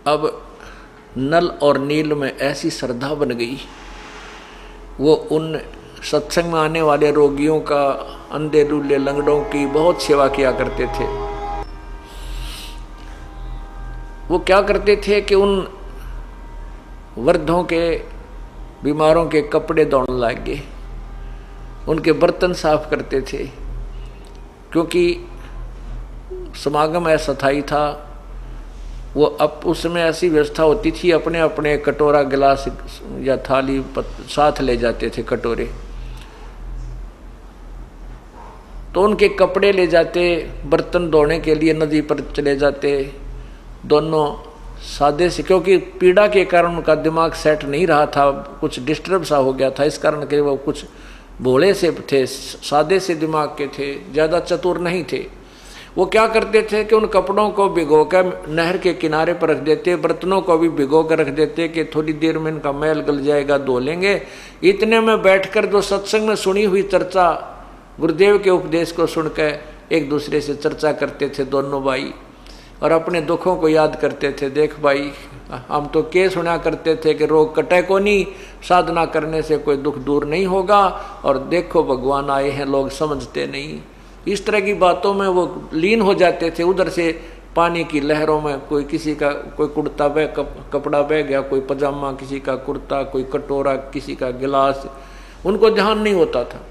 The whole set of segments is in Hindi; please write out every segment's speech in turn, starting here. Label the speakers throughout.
Speaker 1: अब नल और नील में ऐसी श्रद्धा बन गई, वो उन सत्संग में आने वाले रोगियों का, अंधे लूले लंगड़ों की बहुत सेवा किया करते थे। वो क्या करते थे कि उन वृद्धों के, बीमारों के कपड़े धोने लग गए, उनके बर्तन साफ करते थे, क्योंकि समागम ऐसा स्थायी था। वो अब उसमें ऐसी व्यवस्था होती थी, अपने अपने कटोरा गिलास या थाली साथ ले जाते थे, कटोरे। तो उनके कपड़े ले जाते, बर्तन धोने के लिए नदी पर चले जाते, दोनों सादे से, क्योंकि पीड़ा के कारण उनका दिमाग सेट नहीं रहा था, कुछ डिस्टर्ब सा हो गया था, इस कारण के वो कुछ भोले से थे, सादे से दिमाग के थे, ज़्यादा चतुर नहीं थे। वो क्या करते थे कि उन कपड़ों को भिगो कर नहर के किनारे पर रख देते, बर्तनों को भी भिगो कर रख देते कि थोड़ी देर में इनका मैल गल जाएगा, धो लेंगे। इतने में बैठकर जो सत्संग में सुनी हुई चर्चा, गुरुदेव के उपदेश को सुनकर एक दूसरे से चर्चा करते थे दोनों भाई, और अपने दुखों को याद करते थे। देख भाई, हम तो के सुना करते थे कि रोग कटे को नहीं, साधना करने से कोई दुख दूर नहीं होगा, और देखो भगवान आए हैं, लोग समझते नहीं। इस तरह की बातों में वो लीन हो जाते थे। उधर से पानी की लहरों में कोई किसी का कोई कुर्ता बह कपड़ा बह गया, कोई पजामा, किसी का कुर्ता, कोई कटोरा, किसी का गिलास, उनको ध्यान नहीं होता था।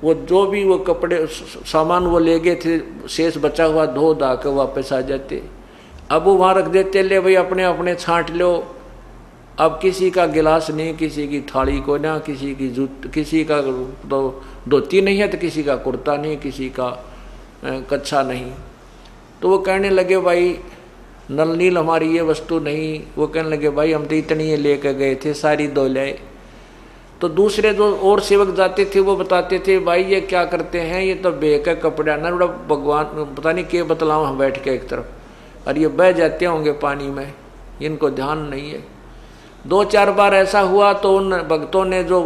Speaker 1: वो जो भी वो कपड़े सामान वो ले गए थे, शेष बचा हुआ धो धा के वापस आ जाते। अब वो वहाँ रख देते, ले भाई अपने अपने छांट लो। अब किसी का गिलास नहीं, किसी की थाली को ना, किसी की किसी का तो धोती नहीं है, तो किसी का कुर्ता नहीं, किसी का कच्छा नहीं। तो वो कहने लगे भाई नल नील हमारी ये वस्तु नहीं। वो कहने लगे भाई हम तो इतनी ये लेकर गए थे, सारी धो लाए। तो दूसरे जो और सेवक जाते थे वो बताते थे भाई ये क्या करते हैं, ये तो बेका कपड़ा ना, बड़ा भगवान पता नहीं क्या बतलाऊं हम बैठ के एक तरफ, और ये बह जाते होंगे पानी में, इनको ध्यान नहीं है। 2-4 बार ऐसा हुआ तो उन भक्तों ने जो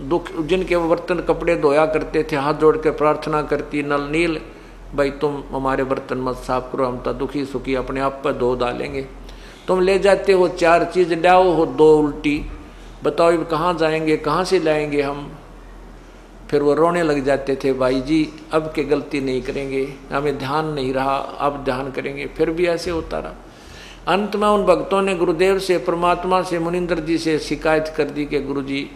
Speaker 1: दुख, जिनके बर्तन कपड़े धोया करते थे, हाथ जोड़ के प्रार्थना करती, नल नील भाई तुम हमारे बर्तन मत साफ करो, हम तो दुखी सुखी अपने आप पर धो डालेंगे। तुम ले जाते हो 4 चीज़, लाओ हो 2 उल्टी, बताओ अब कहाँ जाएंगे, कहाँ से लाएंगे हम। फिर वो रोने लग जाते थे, भाई जी अब के गलती नहीं करेंगे, हमें ध्यान नहीं रहा, अब ध्यान करेंगे। फिर भी ऐसे होता रहा। अंत में उन भक्तों ने गुरुदेव से, परमात्मा से, मुनिंदर जी से शिकायत कर दी कि गुरु जी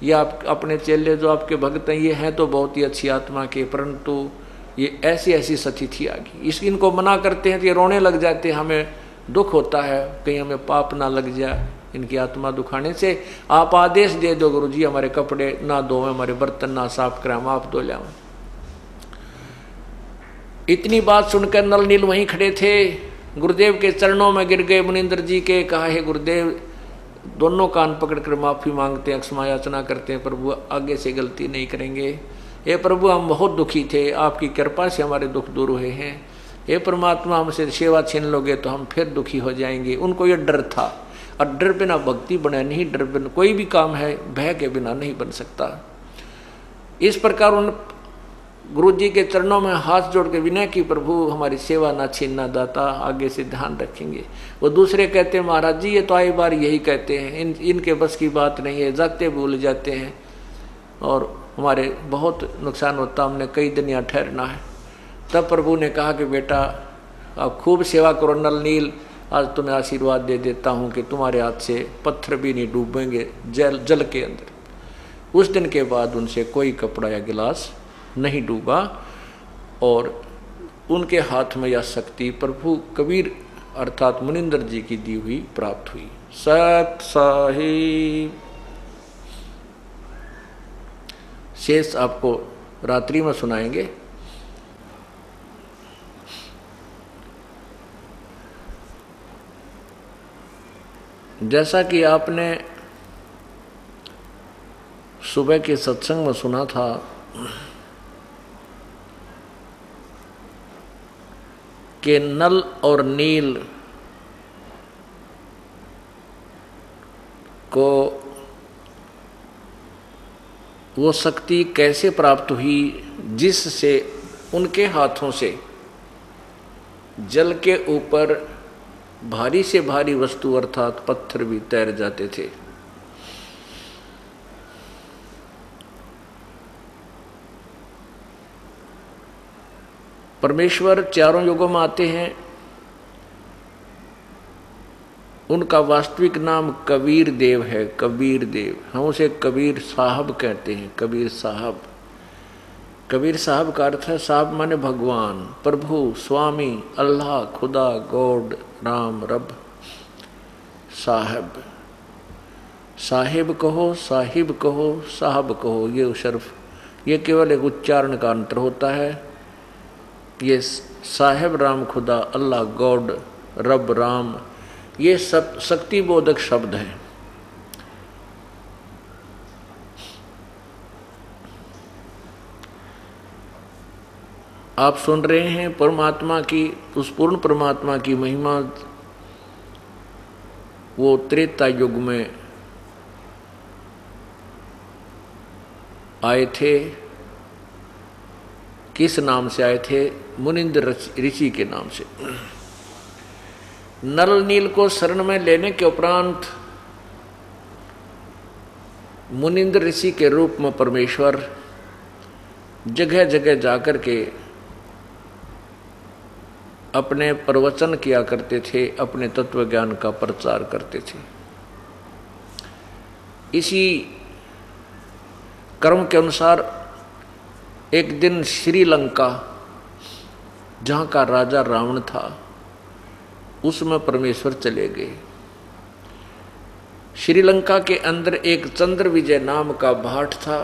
Speaker 1: ये आप अपने चेले जो आपके भक्त हैं, ये हैं तो बहुत ही अच्छी आत्मा के, परंतु ये ऐसी ऐसी स्थिति आ गई। इनको मना करते हैं तो ये रोने लग जाते हैं, हमें दुख होता है, कहीं हमें पाप ना लग जाए इनकी आत्मा दुखाने से। आप आदेश दे दो गुरु जी, हमारे कपड़े ना धोएं, हमारे बर्तन ना साफ करें, हम आप धो लाएं। इतनी बात सुनकर नल नील वहीं खड़े थे, गुरुदेव के चरणों में गिर गए, मुनिंदर जी के। कहा है गुरुदेव, दोनों कान पकड़कर माफी मांगते हैं, क्षमा याचना करते हैं, प्रभु आगे से गलती नहीं करेंगे। हे प्रभु हम बहुत दुखी थे, आपकी कृपा से हमारे दुख दूर हुए हैं। हे परमात्मा हमसे सेवा छीन लोगे तो हम फिर दुखी हो जाएंगे। उनको ये डर था, और डर बिना भक्ति बने नहीं, डर बिना कोई भी काम है भय के बिना नहीं बन सकता। इस प्रकार उन गुरु जी के चरणों में हाथ जोड़ के विनय की, प्रभु हमारी सेवा ना छीनना दाता, आगे से ध्यान रखेंगे। वो दूसरे कहते हैं महाराज जी ये तो आई बार यही कहते हैं, इनके बस की बात नहीं है, जागते भूल जाते हैं और हमारे बहुत नुकसान होता, हमने कई दिन यहाँ ठहरना है। तब प्रभु ने कहा कि बेटा आप खूब सेवा करो नल नील, आज तुम्हें आशीर्वाद दे देता हूँ कि तुम्हारे हाथ से पत्थर भी नहीं डूबेंगे जल के अंदर। उस दिन के बाद उनसे कोई कपड़ा या गिलास नहीं डूबा, और उनके हाथ में यह शक्ति प्रभु कबीर अर्थात मुनिंदर जी की दी हुई प्राप्त हुई। सत साहिब। शेष आपको रात्रि में सुनाएंगे। जैसा कि आपने सुबह के सत्संग में सुना था कि नल और नील को वो शक्ति कैसे प्राप्त हुई जिससे उनके हाथों से जल के ऊपर भारी से भारी वस्तु अर्थात पत्थर भी तैर जाते थे। परमेश्वर चारों युगों में आते हैं। उनका वास्तविक नाम कबीर देव है। कबीर देव, हम उसे कबीर साहब कहते हैं। कबीर साहब, कबीर साहब का अर्थ है, साहब माने भगवान, प्रभु, स्वामी, अल्लाह, खुदा, गॉड, राम, रब। साहब, साहिब कहो, साहिब कहो, साहब कहो, ये शर्फ, ये केवल एक उच्चारण का अंतर होता है। ये साहिब राम, खुदा, अल्लाह, गॉड, रब, राम, ये सब शक्ति बोधक शब्द हैं। आप सुन रहे हैं परमात्मा की, उस पूर्ण परमात्मा की महिमा। वो त्रेता युग में आए थे। किस नाम से आए थे? मुनिंद्र ऋषि के नाम से। नल नील को शरण में लेने के उपरांत मुनिंद्र ऋषि के रूप में परमेश्वर जगह जगह जाकर के अपने प्रवचन किया करते थे, अपने तत्व ज्ञान का प्रचार करते थे। इसी क्रम के अनुसार एक दिन श्रीलंका, जहाँ का राजा रावण था, उसमें परमेश्वर चले गए। श्रीलंका के अंदर एक चंद्र विजय नाम का भाट था।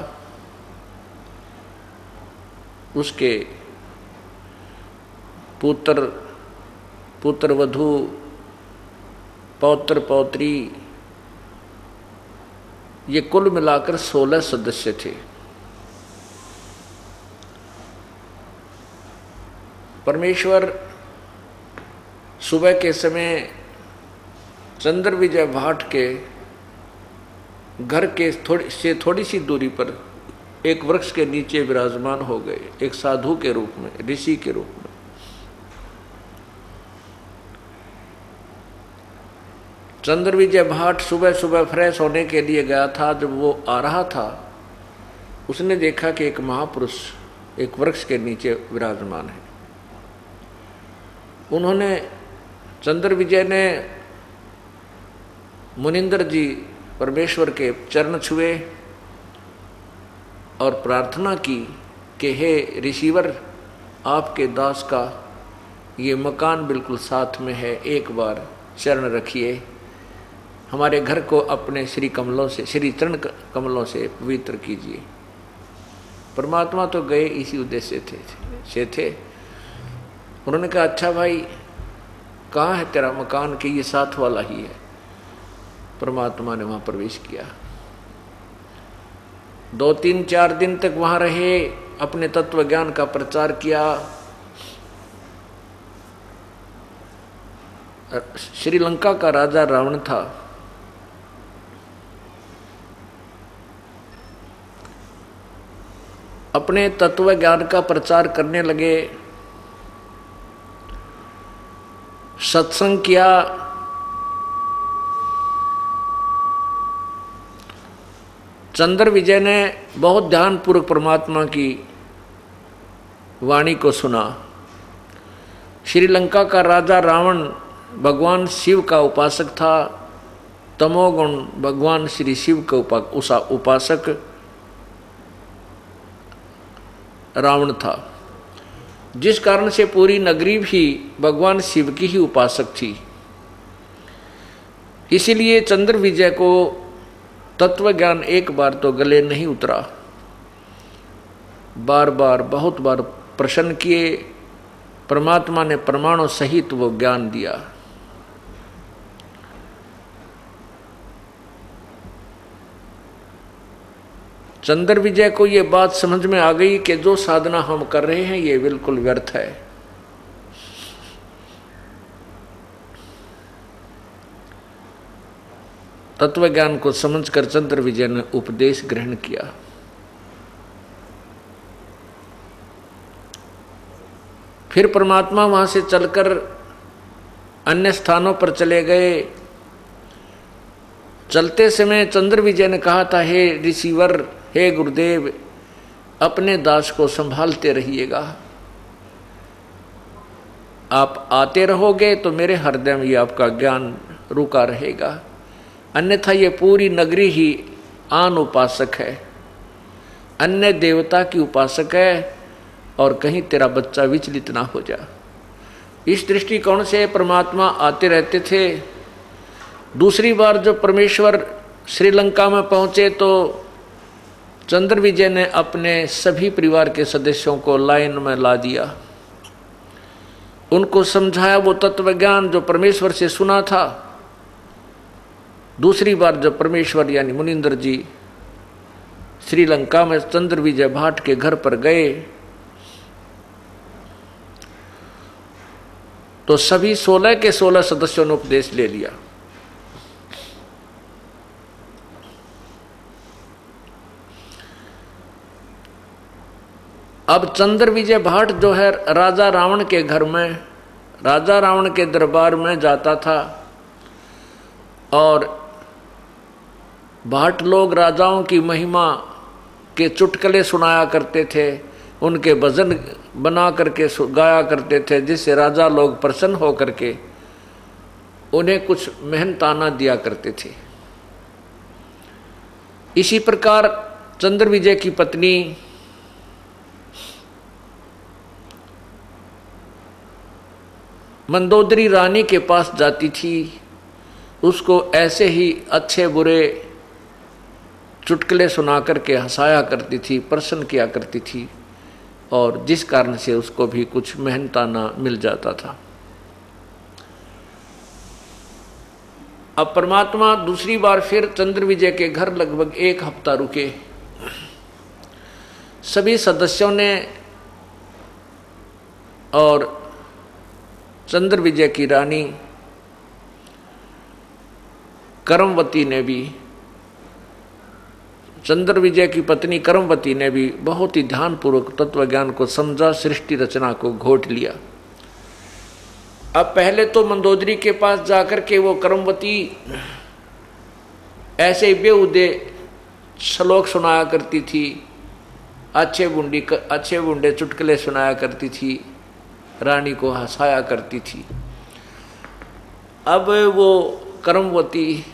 Speaker 1: उसके पुत्र वधू, पौत्र पौत्री, ये कुल मिलाकर 16 सदस्य थे। परमेश्वर सुबह के समय चंद्र विजय भाट के घर के थोड़ी सी दूरी पर एक वृक्ष के नीचे विराजमान हो गए, एक साधु के रूप में, ऋषि के रूप में। चंद्र विजय भाट सुबह सुबह फ्रेश होने के लिए गया था। जब वो आ रहा था, उसने देखा कि एक महापुरुष एक वृक्ष के नीचे विराजमान है। उन्होंने, चंद्र विजय ने मुनिंदर जी परमेश्वर के चरण छुए और प्रार्थना की कि हे ऋषिवर, आपके दास का ये मकान बिल्कुल साथ में है, एक बार चरण रखिए, हमारे घर को अपने श्री कमलों से, श्री चरण कमलों से पवित्र कीजिए। परमात्मा तो गए इसी उद्देश्य से थे। उन्होंने कहा, अच्छा भाई, कहाँ है तेरा मकान? कि ये साथ वाला ही है। परमात्मा ने वहाँ प्रवेश किया। 2-3-4 दिन तक वहाँ रहे, अपने तत्व ज्ञान का प्रचार किया। श्रीलंका का राजा रावण था। अपने तत्व ज्ञान का प्रचार करने लगे, सत्संग किया। चंद्र विजय ने बहुत ध्यानपूर्वक परमात्मा की वाणी को सुना। श्रीलंका का राजा रावण भगवान शिव का उपासक था। तमोगुण भगवान श्री शिव का उपासक रावण था, जिस कारण से पूरी नगरी भी भगवान शिव की ही उपासक थी। इसीलिए चंद्र विजय को तत्व ज्ञान एक बार तो गले नहीं उतरा, बार बार बहुत बार प्रश्न किए। परमात्मा ने प्रमाणों सहित वो ज्ञान दिया। चंद्र विजय को ये बात समझ में आ गई कि जो साधना हम कर रहे हैं ये बिल्कुल व्यर्थ है। तत्व ज्ञान को समझकर चंद्र विजय ने उपदेश ग्रहण किया। फिर परमात्मा वहां से चलकर अन्य स्थानों पर चले गए। चलते समय चंद्र विजय ने कहा था, हे ऋषिवर, हे गुरुदेव, अपने दास को संभालते रहिएगा। आप आते रहोगे तो मेरे हृदय में आपका ज्ञान रुका रहेगा, अन्यथा ये पूरी नगरी ही आन उपासक है, अन्य देवता की उपासक है, और कहीं तेरा बच्चा विचलित ना हो जा। इस दृष्टिकोण से परमात्मा आते रहते थे। दूसरी बार जब परमेश्वर श्रीलंका में पहुंचे तो चंद्र विजय ने अपने सभी परिवार के सदस्यों को लाइन में ला दिया, उनको समझाया वो तत्व ज्ञान जो परमेश्वर से सुना था। दूसरी बार जब परमेश्वर यानी मुनिंदर जी श्रीलंका में चंद्र विजय भाट के घर पर गए तो सभी 16 के 16 सदस्यों ने उपदेश ले लिया। अब चंद्र विजय भाट जो है राजा रावण के घर में, राजा रावण के दरबार में जाता था, और भाट लोग राजाओं की महिमा के चुटकुले सुनाया करते थे, उनके भजन बना करके गाया करते थे, जिससे राजा लोग प्रसन्न हो करके उन्हें कुछ मेहनताना दिया करते थे। इसी प्रकार चंद्र विजय की पत्नी मंदोदरी रानी के पास जाती थी, उसको ऐसे ही अच्छे बुरे चुटकुले सुना करके हंसाया करती थी, प्रसन्न किया करती थी, और जिस कारण से उसको भी कुछ मेहनताना मिल जाता था। अब परमात्मा दूसरी बार फिर चंद्र विजय के घर लगभग 1 हफ्ता रुके। सभी सदस्यों ने और चंद्र विजय की रानी करमवती ने भी, चंद्र विजय की पत्नी करमवती ने भी बहुत ही ध्यानपूर्वक तत्व ज्ञान को समझा, सृष्टि रचना को घोट लिया। अब पहले तो मंदोदरी के पास जाकर के वो करमवती ऐसे ही बेहुदे श्लोक सुनाया करती थी, अच्छे बुंडे चुटकुले सुनाया करती थी, रानी को हंसाया करती थी। अब वो करमवती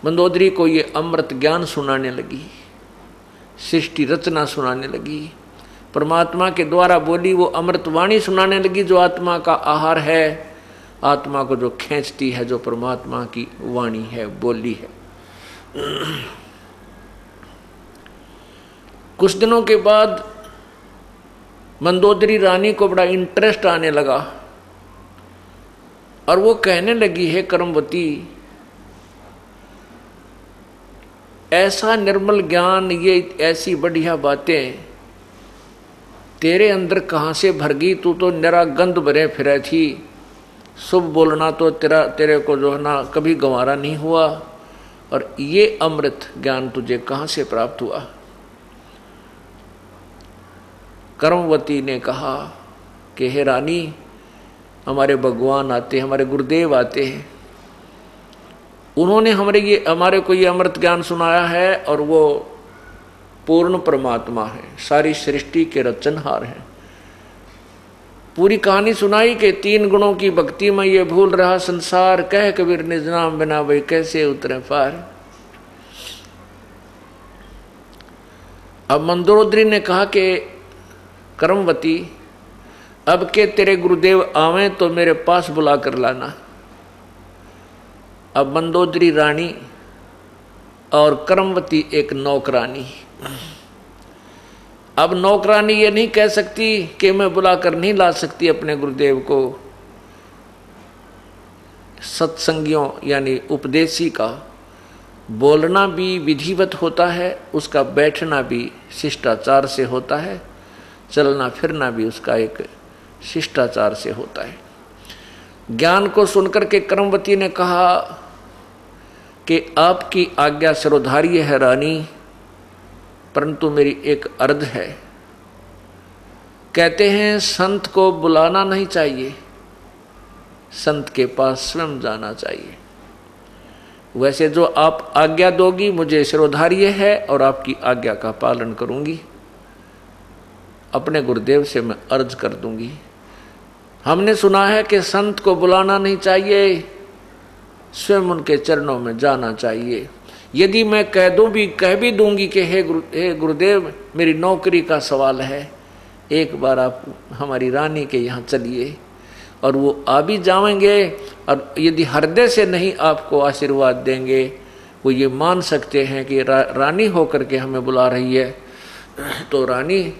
Speaker 1: मंदोदरी को ये अमृत ज्ञान सुनाने लगी, सृष्टि रचना सुनाने लगी, परमात्मा के द्वारा बोली वो अमृत वाणी सुनाने लगी, जो आत्मा का आहार है, आत्मा को जो खींचती है, जो परमात्मा की वाणी है, बोली है। कुछ दिनों के बाद मंदोदरी रानी को बड़ा इंटरेस्ट आने लगा और वो कहने लगी, है करमवती, ऐसा निर्मल ज्ञान, ये ऐसी बढ़िया बातें तेरे अंदर कहाँ से भर गई? तू तो निरा गंध भरे फिरे थी, शुभ बोलना तो तेरे को जो है ना कभी गंवारा नहीं हुआ, और ये अमृत ज्ञान तुझे कहाँ से प्राप्त हुआ? करमवती ने कहा कि हे रानी, हमारे भगवान आते, हमारे गुरुदेव आते हैं, उन्होंने हमारे को ये अमृत ज्ञान सुनाया है, और वो पूर्ण परमात्मा है, सारी सृष्टि के रचनहार हैं। पूरी कहानी सुनाई कि 3 गुणों की भक्ति में ये भूल रहा संसार, कह कबीर निज नाम बिना भाई कैसे उतरे पार। अब मंदोदरी ने कहा कि करमवती, अब के तेरे गुरुदेव आवे तो मेरे पास बुला कर लाना। अब मंदोदरी रानी और करमवती एक नौकरानी। अब नौकरानी ये नहीं कह सकती कि मैं बुलाकर नहीं ला सकती अपने गुरुदेव को। सत्संगियों यानी उपदेशी का बोलना भी विधिवत होता है, उसका बैठना भी शिष्टाचार से होता है, चलना फिरना भी उसका एक शिष्टाचार से होता है। ज्ञान को सुनकर के करमवती ने कहा कि आपकी आज्ञा सिरोधार्य है रानी, परंतु मेरी एक अर्ज है। कहते हैं संत को बुलाना नहीं चाहिए, संत के पास स्वयं जाना चाहिए। वैसे जो आप आज्ञा दोगी मुझे शिरोधार्य है और आपकी आज्ञा का पालन करूंगी, अपने गुरुदेव से मैं अर्ज कर दूंगी। हमने सुना है कि संत को बुलाना नहीं चाहिए, स्वयं उनके चरणों में जाना चाहिए। यदि मैं कह भी दूंगी कि हे गुरुदेव मेरी नौकरी का सवाल है, एक बार आप हमारी रानी के यहाँ चलिए, और वो आ भी जाएंगे, और यदि हृदय से नहीं आपको आशीर्वाद देंगे, वो ये मान सकते हैं कि रानी होकर के हमें बुला रही है, तो रानी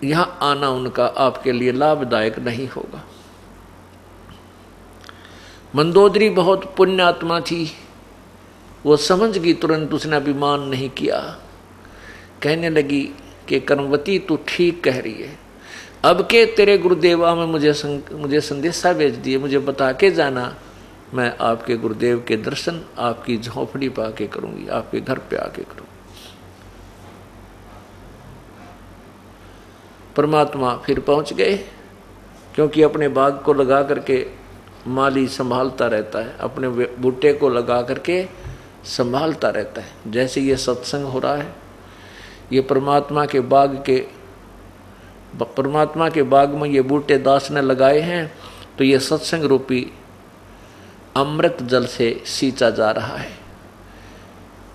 Speaker 1: यहाँ आना उनका आपके लिए लाभदायक नहीं होगा। मंदोदरी बहुत पुण्यात्मा थी, वो समझ गई तुरंत, उसने अभिमान नहीं किया। कहने लगी कि कर्मवती तू ठीक कह रही है, अब के तेरे गुरुदेवा में मुझे संदेशा भेज दिए, मुझे बता के जाना, मैं आपके गुरुदेव के दर्शन आपकी झोपड़ी पा के करूंगी, आपके घर पे आके करूंगी। परमात्मा फिर पहुंच गए, क्योंकि अपने बाग को लगा करके माली संभालता रहता है, अपने बूटे को लगा करके संभालता रहता है। जैसे ये सत्संग हो रहा है, ये परमात्मा के बाग में ये बूटे दास ने लगाए हैं, तो ये सत्संग रूपी अमृत जल से सींचा जा रहा है।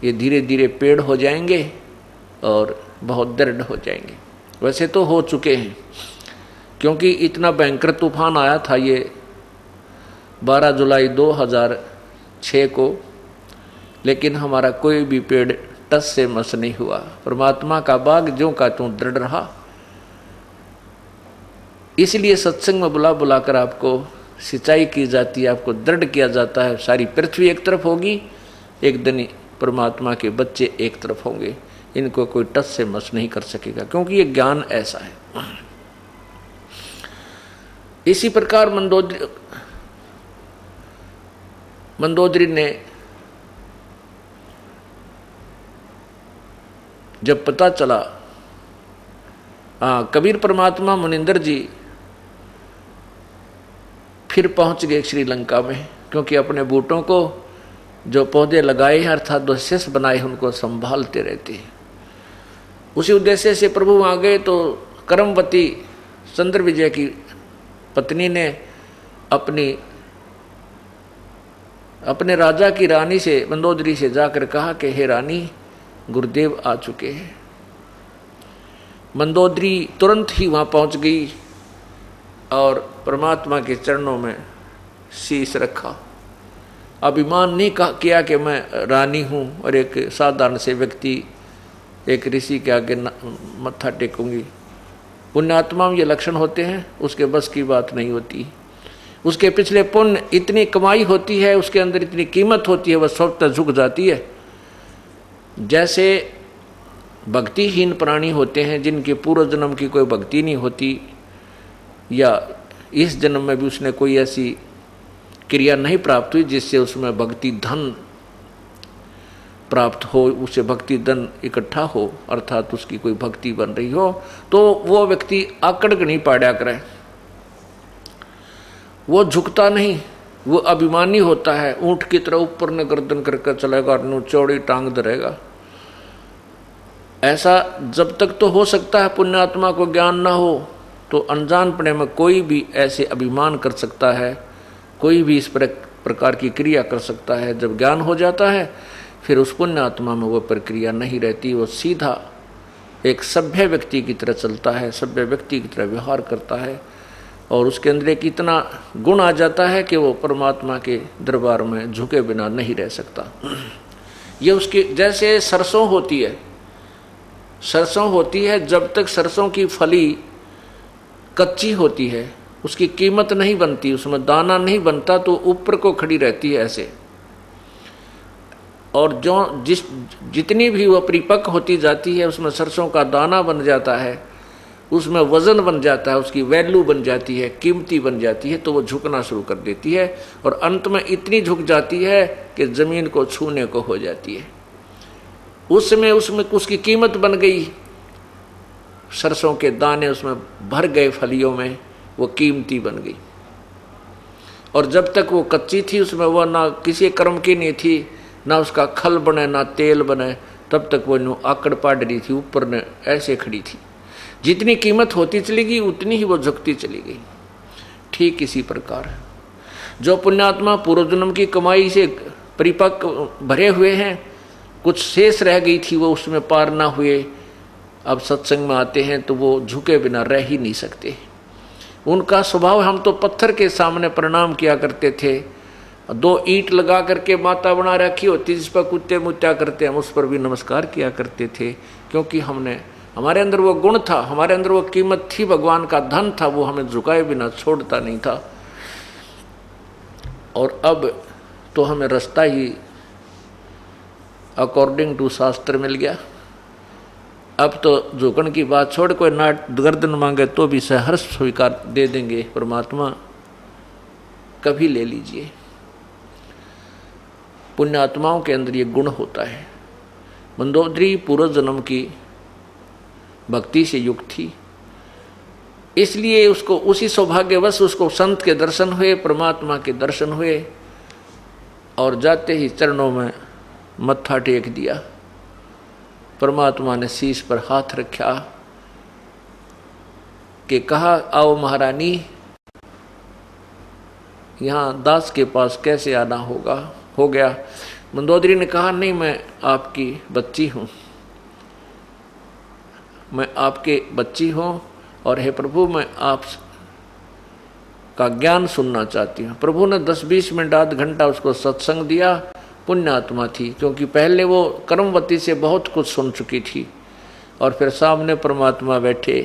Speaker 1: ये धीरे धीरे पेड़ हो जाएंगे और बहुत दृढ़ हो जाएंगे। वैसे तो हो चुके हैं, क्योंकि इतना भयंकर तूफान आया था ये 12 जुलाई 2006 को, लेकिन हमारा कोई भी पेड़ टस से मस नहीं हुआ। परमात्मा का बाग ज्यों का त्यों दृढ़ रहा। इसलिए सत्संग में बुला बुलाकर आपको सिंचाई की जाती है, आपको दृढ़ किया जाता है। सारी पृथ्वी एक तरफ होगी, एक दिन परमात्मा के बच्चे एक तरफ होंगे, इनको कोई टस से मस नहीं कर सकेगा, क्योंकि ये ज्ञान ऐसा है। इसी प्रकार मंदोदरी ने जब पता चला, कबीर परमात्मा मुनिंदर जी फिर पहुंच गए श्रीलंका में, क्योंकि अपने बूटों को जो पौधे लगाए हैं अर्थात जो शिष्य बनाए हैं उनको संभालते रहते हैं। उसी उद्देश्य से प्रभु आ गए, तो करमवती चंद्र विजय की पत्नी ने अपने राजा की रानी से, मंदोदरी से जाकर कहा कि हे रानी, गुरुदेव आ चुके हैं। मंदोदरी तुरंत ही वहाँ पहुँच गई और परमात्मा के चरणों में शीश रखा। अभिमान नहीं किया कि मैं रानी हूँ और एक साधारण से व्यक्ति एक ऋषि के आगे मत्था टेकूंगी। पुण्यात्मा में ये लक्षण होते हैं, उसके बस की बात नहीं होती। उसके पिछले पुण्य इतनी कमाई होती है, उसके अंदर इतनी कीमत होती है, वह स्वतः झुक जाती है। जैसे भक्तिहीन प्राणी होते हैं जिनके पूर्व जन्म की कोई भक्ति नहीं होती, या इस जन्म में भी उसने कोई ऐसी क्रिया नहीं प्राप्त हुई जिससे उसमें भक्ति धन प्राप्त हो, उसे भक्ति धन इकट्ठा हो, अर्थात उसकी कोई भक्ति बन रही हो, तो वो व्यक्ति आकड़ नहीं पाड़ा करे, वो झुकता नहीं, वो अभिमानी होता है। ऊंट की तरह ऊपर ने गर्दन करके चलेगा, नु चौड़ी टांग धरेगा। ऐसा जब तक तो हो सकता है पुण्यात्मा को ज्ञान ना हो, तो अनजानपने में कोई भी ऐसे अभिमान कर सकता है, कोई भी इस प्रकार की क्रिया कर सकता है। जब ज्ञान हो जाता है फिर उस पुण्यात्मा में वो प्रक्रिया नहीं रहती, वो सीधा एक सभ्य व्यक्ति की तरह चलता है, सभ्य व्यक्ति की तरह व्यवहार करता है, और उसके अंदर एक इतना गुण आ जाता है कि वो परमात्मा के दरबार में झुके बिना नहीं रह सकता। ये उसकी जैसे सरसों होती है, जब तक सरसों की फली कच्ची होती है उसकी कीमत नहीं बनती, उसमें दाना नहीं बनता, तो ऊपर को खड़ी रहती है ऐसे। और जितनी भी वो परिपक्व होती जाती है उसमें सरसों का दाना बन जाता है, उसमें वजन बन जाता है, उसकी वैल्यू बन जाती है, कीमती बन जाती है, तो वो झुकना शुरू कर देती है और अंत में इतनी झुक जाती है कि जमीन को छूने को हो जाती है। उसमें उसकी कीमत बन गई, सरसों के दाने उसमें भर गए फलियों में, वो कीमती बन गई। और जब तक वो कच्ची थी उसमें वह ना किसी कर्म की नहीं थी, ना उसका खल बने ना तेल बने, तब तक वो यूँ आकड़ पाड़ रही थी, ऊपर ने ऐसे खड़ी थी। जितनी कीमत होती चली गई उतनी ही वो झुकती चली गई। ठीक इसी प्रकार जो पुण्यात्मा पूर्व जन्म की कमाई से परिपक्व भरे हुए हैं, कुछ शेष रह गई थी वो उसमें पार ना हुए, अब सत्संग में आते हैं तो वो झुके बिना रह ही नहीं सकते। उनका स्वभाव, हम तो पत्थर के सामने प्रणाम किया करते थे, 2 ईंट लगा करके माता बना रखी होती जिस पर कुत्ते मुत्या करते, हम उस पर भी नमस्कार किया करते थे, क्योंकि हमारे अंदर वो गुण था, हमारे अंदर वो कीमत थी, भगवान का धन था, वो हमें झुकाए बिना छोड़ता नहीं था। और अब तो हमें रास्ता ही अकॉर्डिंग टू शास्त्र मिल गया। अब तो झुकन की बात छोड़, कोई नाट गर्दन मांगे तो भी सहर्ष स्वीकार दे देंगे परमात्मा, कभी ले लीजिए। पुण्यात्माओं के अंदर ये गुण होता है। मंदोदरी पूर्व जन्म की भक्ति से युक्त थी, इसलिए उसको उसी सौभाग्यवश उसको संत के दर्शन हुए, परमात्मा के दर्शन हुए, और जाते ही चरणों में मत्था टेक दिया। परमात्मा ने शीश पर हाथ रखा कि कहा, आओ महारानी, यहाँ दास के पास कैसे आना होगा, हो गया। मंदोदरी ने कहा, नहीं, मैं आपकी बच्ची हूँ, मैं आपके बच्ची हूँ, और हे प्रभु मैं आप का ज्ञान सुनना चाहती हूँ। प्रभु ने 10-20 मिनट आध घंटा उसको सत्संग दिया। पुण्यात्मा थी, क्योंकि पहले वो कर्मवती से बहुत कुछ सुन चुकी थी, और फिर सामने परमात्मा बैठे।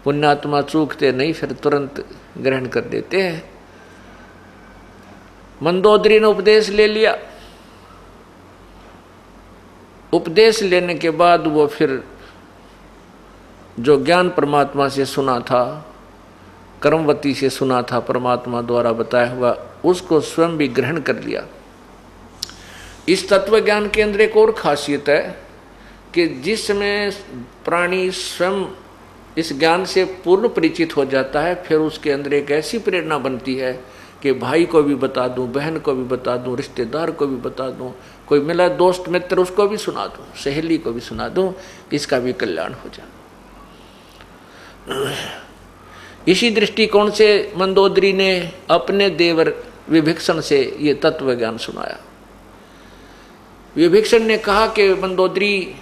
Speaker 1: पुण्यात्मा चूकते नहीं, फिर तुरंत ग्रहण कर देते हैं। मंदोदरी ने उपदेश ले लिया। उपदेश लेने के बाद वो फिर जो ज्ञान परमात्मा से सुना था, कर्मवती से सुना था, परमात्मा द्वारा बताया हुआ, उसको स्वयं भी ग्रहण कर लिया। इस तत्व ज्ञान के अंदर एक और खासियत है कि जिसमें प्राणी स्वयं इस ज्ञान से पूर्ण परिचित हो जाता है, फिर उसके अंदर एक ऐसी प्रेरणा बनती है कि भाई को भी बता दूं, बहन को भी बता दूं, रिश्तेदार को भी बता दूं, कोई मिला दोस्त मित्र उसको भी सुना दूं, सहेली को भी सुना दूं, इसका भी कल्याण हो जाए। इसी दृष्टिकोण से मंदोदरी ने अपने देवर विभीषण से ये तत्व ज्ञान सुनाया। विभीषण ने कहा कि मंदोदरी,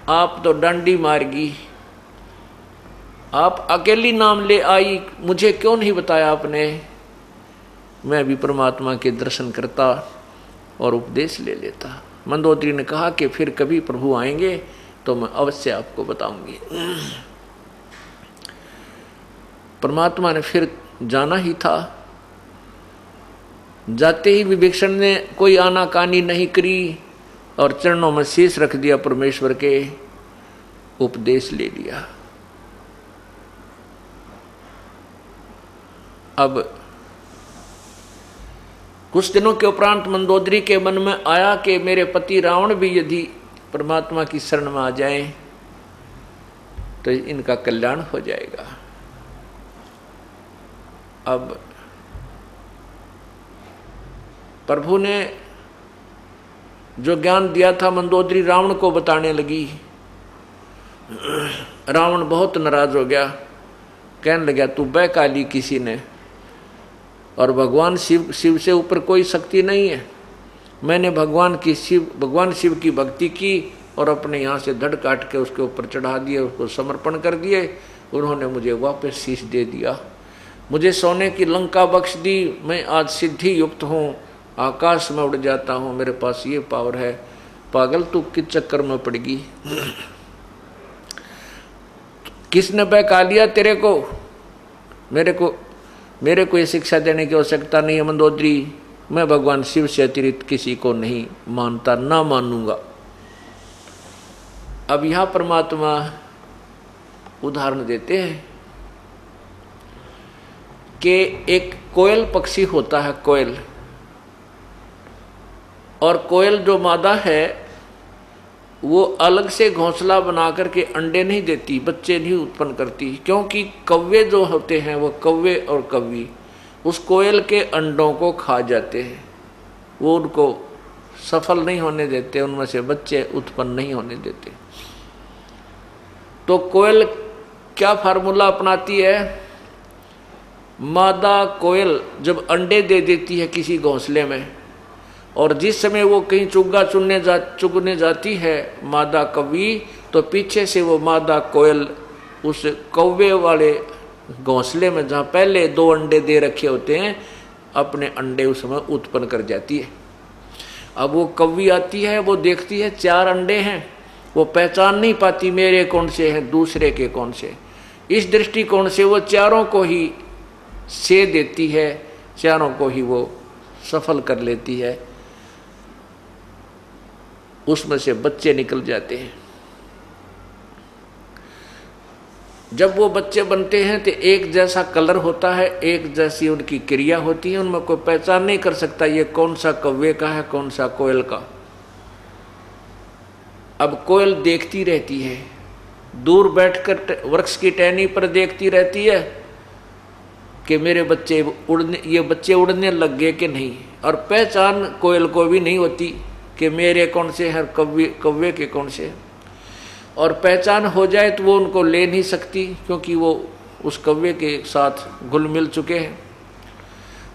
Speaker 1: आप तो डांडी मारगी, आप अकेली नाम ले आई, मुझे क्यों नहीं बताया आपने, मैं भी परमात्मा के दर्शन करता और उपदेश ले लेता। मंदोदरी ने कहा कि फिर कभी प्रभु आएंगे तो मैं अवश्य आपको बताऊंगी। परमात्मा ने फिर जाना ही था। जाते ही विभीषण ने कोई आनाकानी नहीं करी और चरणों में शीश रख दिया, परमेश्वर के उपदेश ले लिया। अब कुछ दिनों के उपरांत मंदोदरी के मन में आया कि मेरे पति रावण भी यदि परमात्मा की शरण में आ जाएं तो इनका कल्याण हो जाएगा। अब प्रभु ने जो ज्ञान दिया था मंदोदरी रावण को बताने लगी। रावण बहुत नाराज हो गया, कहने लगा तू बैकाली किसी ने, और भगवान शिव से ऊपर कोई शक्ति नहीं है। मैंने भगवान शिव की भक्ति की और अपने यहाँ से धड़ काट के उसके ऊपर चढ़ा दिए, उसको समर्पण कर दिए। उन्होंने मुझे वापस शीश दे दिया, मुझे सोने की लंका बख्श दी। मैं आज सिद्धि युक्त हूँ, आकाश में उड़ जाता हूँ, मेरे पास ये पावर है। पागल तू किस चक्कर में पड़गी? किसने बहका लिया तेरे को? मेरे को ये शिक्षा देने की आवश्यकता नहीं है मंदोदरी। मैं भगवान शिव से अतिरिक्त किसी को नहीं मानता, ना मानूंगा। अब यह परमात्मा उदाहरण देते हैं कि एक कोयल पक्षी होता है, कोयल, और कोयल जो मादा है वो अलग से घोंसला बना करके अंडे नहीं देती, बच्चे नहीं उत्पन्न करती, क्योंकि कौवे जो होते हैं वो कौवे और कौवी उस कोयल के अंडों को खा जाते हैं, वो उनको सफल नहीं होने देते, उनमें से बच्चे उत्पन्न नहीं होने देते। तो कोयल क्या फार्मूला अपनाती है? मादा कोयल जब अंडे दे देती है किसी घोंसले में, और जिस समय वो कहीं चुगने जाती है मादा कौवी, तो पीछे से वो मादा कोयल उस कौवे वाले घोंसले में जहाँ पहले 2 अंडे दे रखे होते हैं, अपने अंडे उस समय उत्पन्न कर जाती है। अब वो कौवी आती है, वो देखती है 4 अंडे हैं, वो पहचान नहीं पाती मेरे कौन से हैं दूसरे के कौन से। इस दृष्टिकोण से वो चारों को ही से देती है, चारों को ही वो सफल कर लेती है, उसमें से बच्चे निकल जाते हैं। जब वो बच्चे बनते हैं तो एक जैसा कलर होता है, एक जैसी उनकी क्रिया होती है, उनमें कोई पहचान नहीं कर सकता ये कौन सा कौवे का है कौन सा कोयल का। अब कोयल देखती रहती है, दूर बैठकर वृक्ष की टहनी पर देखती रहती है कि मेरे बच्चे उड़ने लग गए कि नहीं, और पहचान कोयल को भी नहीं होती कि मेरे कौन से हैं कौवे के कौन से। और पहचान हो जाए तो वो उनको ले नहीं सकती, क्योंकि वो उस कौवे के साथ घुल मिल चुके हैं।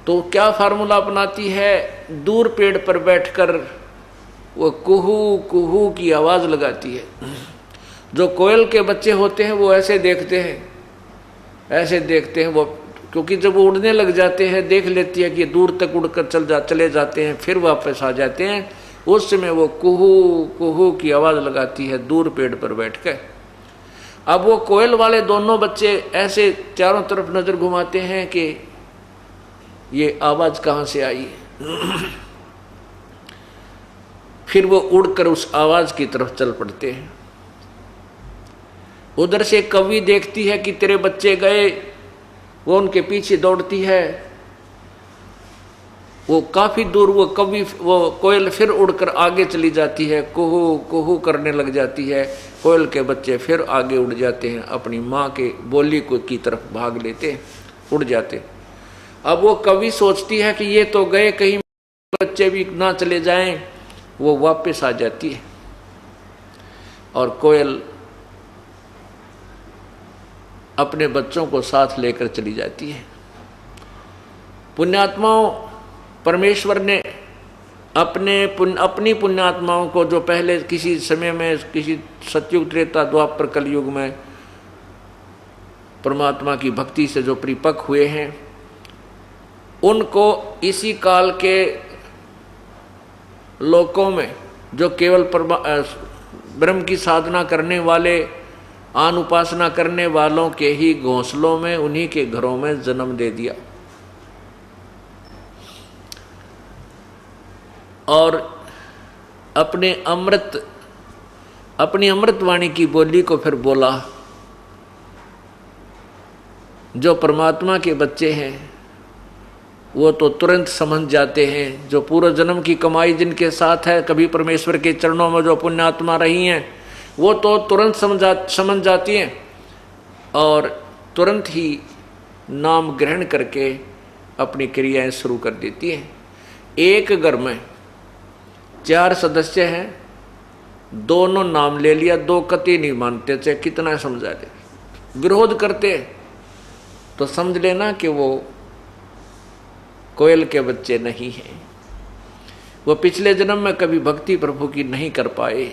Speaker 1: तो क्या फार्मूला अपनाती है? दूर पेड़ पर बैठकर वो कुहू कुहू की आवाज़ लगाती है। जो कोयल के बच्चे होते हैं वो ऐसे देखते हैं वो, क्योंकि जब वो उड़ने लग जाते हैं देख लेती है कि दूर तक उड़कर चले जाते हैं, फिर वापस आ जाते हैं, उस समय वो कुहू कुहू की आवाज़ लगाती है दूर पेड़ पर बैठकर। अब वो कोयल वाले दोनों बच्चे ऐसे चारों तरफ नज़र घुमाते हैं कि ये आवाज़ कहाँ से आई। फिर वो उड़कर उस आवाज़ की तरफ चल पड़ते हैं। उधर से कौवी देखती है कि तेरे बच्चे गए, वो उनके पीछे दौड़ती है। वो काफ़ी दूर वो कोयल फिर उड़कर आगे चली जाती है, कुहू कुहू करने लग जाती है। कोयल के बच्चे फिर आगे उड़ जाते हैं, अपनी माँ के बोली की तरफ भाग लेते, उड़ जाते। अब वो कौवी सोचती है कि ये तो गए, कहीं बच्चे भी ना चले जाएं, वो वापस आ जाती है और कोयल अपने बच्चों को साथ लेकर चली जाती है। पुण्यात्माओं, परमेश्वर ने अपनी पुण्यात्माओं को, जो पहले किसी समय में, किसी सतयुग त्रेता द्वापर कलयुग में परमात्मा की भक्ति से जो परिपक्व हुए हैं, उनको इसी काल के लोकों में जो केवल ब्रह्म की साधना करने वाले, आन उपासना करने वालों के ही घोंसलों में, उन्हीं के घरों में जन्म दे दिया। और अपनी अमृतवाणी की बोली को फिर बोला। जो परमात्मा के बच्चे हैं वो तो तुरंत समझ जाते हैं, जो पूर्व जन्म की कमाई जिनके साथ है, कभी परमेश्वर के चरणों में जो पुण्यात्मा रही हैं, वो तो तुरंत समझ जाती हैं और तुरंत ही नाम ग्रहण करके अपनी क्रियाएं शुरू कर देती हैं। एक घर में 4 सदस्य हैं, दोनों नाम ले लिया, 2 कति नहीं मानते, चाहे कितना समझा दे, विरोध करते, तो समझ लेना कि वो कोयल के बच्चे नहीं हैं, वो पिछले जन्म में कभी भक्ति प्रभु की नहीं कर पाए।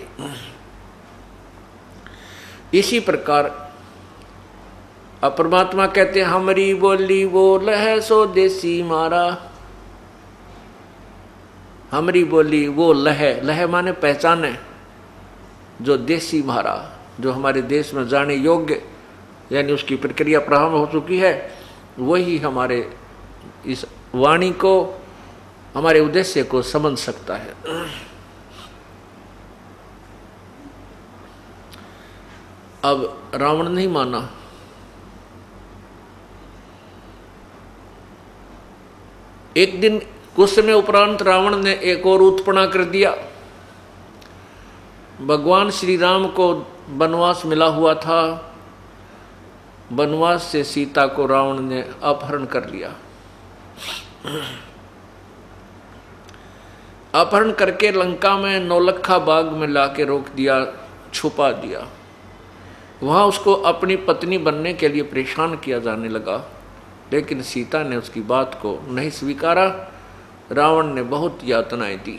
Speaker 1: इसी प्रकार परमात्मा कहते हैं, हमारी बोली बोल है सो देसी मारा। हमारी बोली वो लह माने पहचान है, जो देसी मारा, जो हमारे देश में जाने योग्य, यानी उसकी प्रक्रिया प्रारंभ हो चुकी है, वही हमारे इस वाणी को, हमारे उद्देश्य को समझ सकता है। अब रावण नहीं माना। एक दिन कुछ समय उपरांत रावण ने एक और उत्पन्न कर दिया। भगवान श्री राम को वनवास मिला हुआ था, वनवास से सीता को रावण ने अपहरण कर लिया। अपहरण करके लंका में नौलखा बाग में लाके रोक दिया, छुपा दिया। वहां उसको अपनी पत्नी बनने के लिए परेशान किया जाने लगा, लेकिन सीता ने उसकी बात को नहीं स्वीकारा। रावण ने बहुत यातनाएं दी।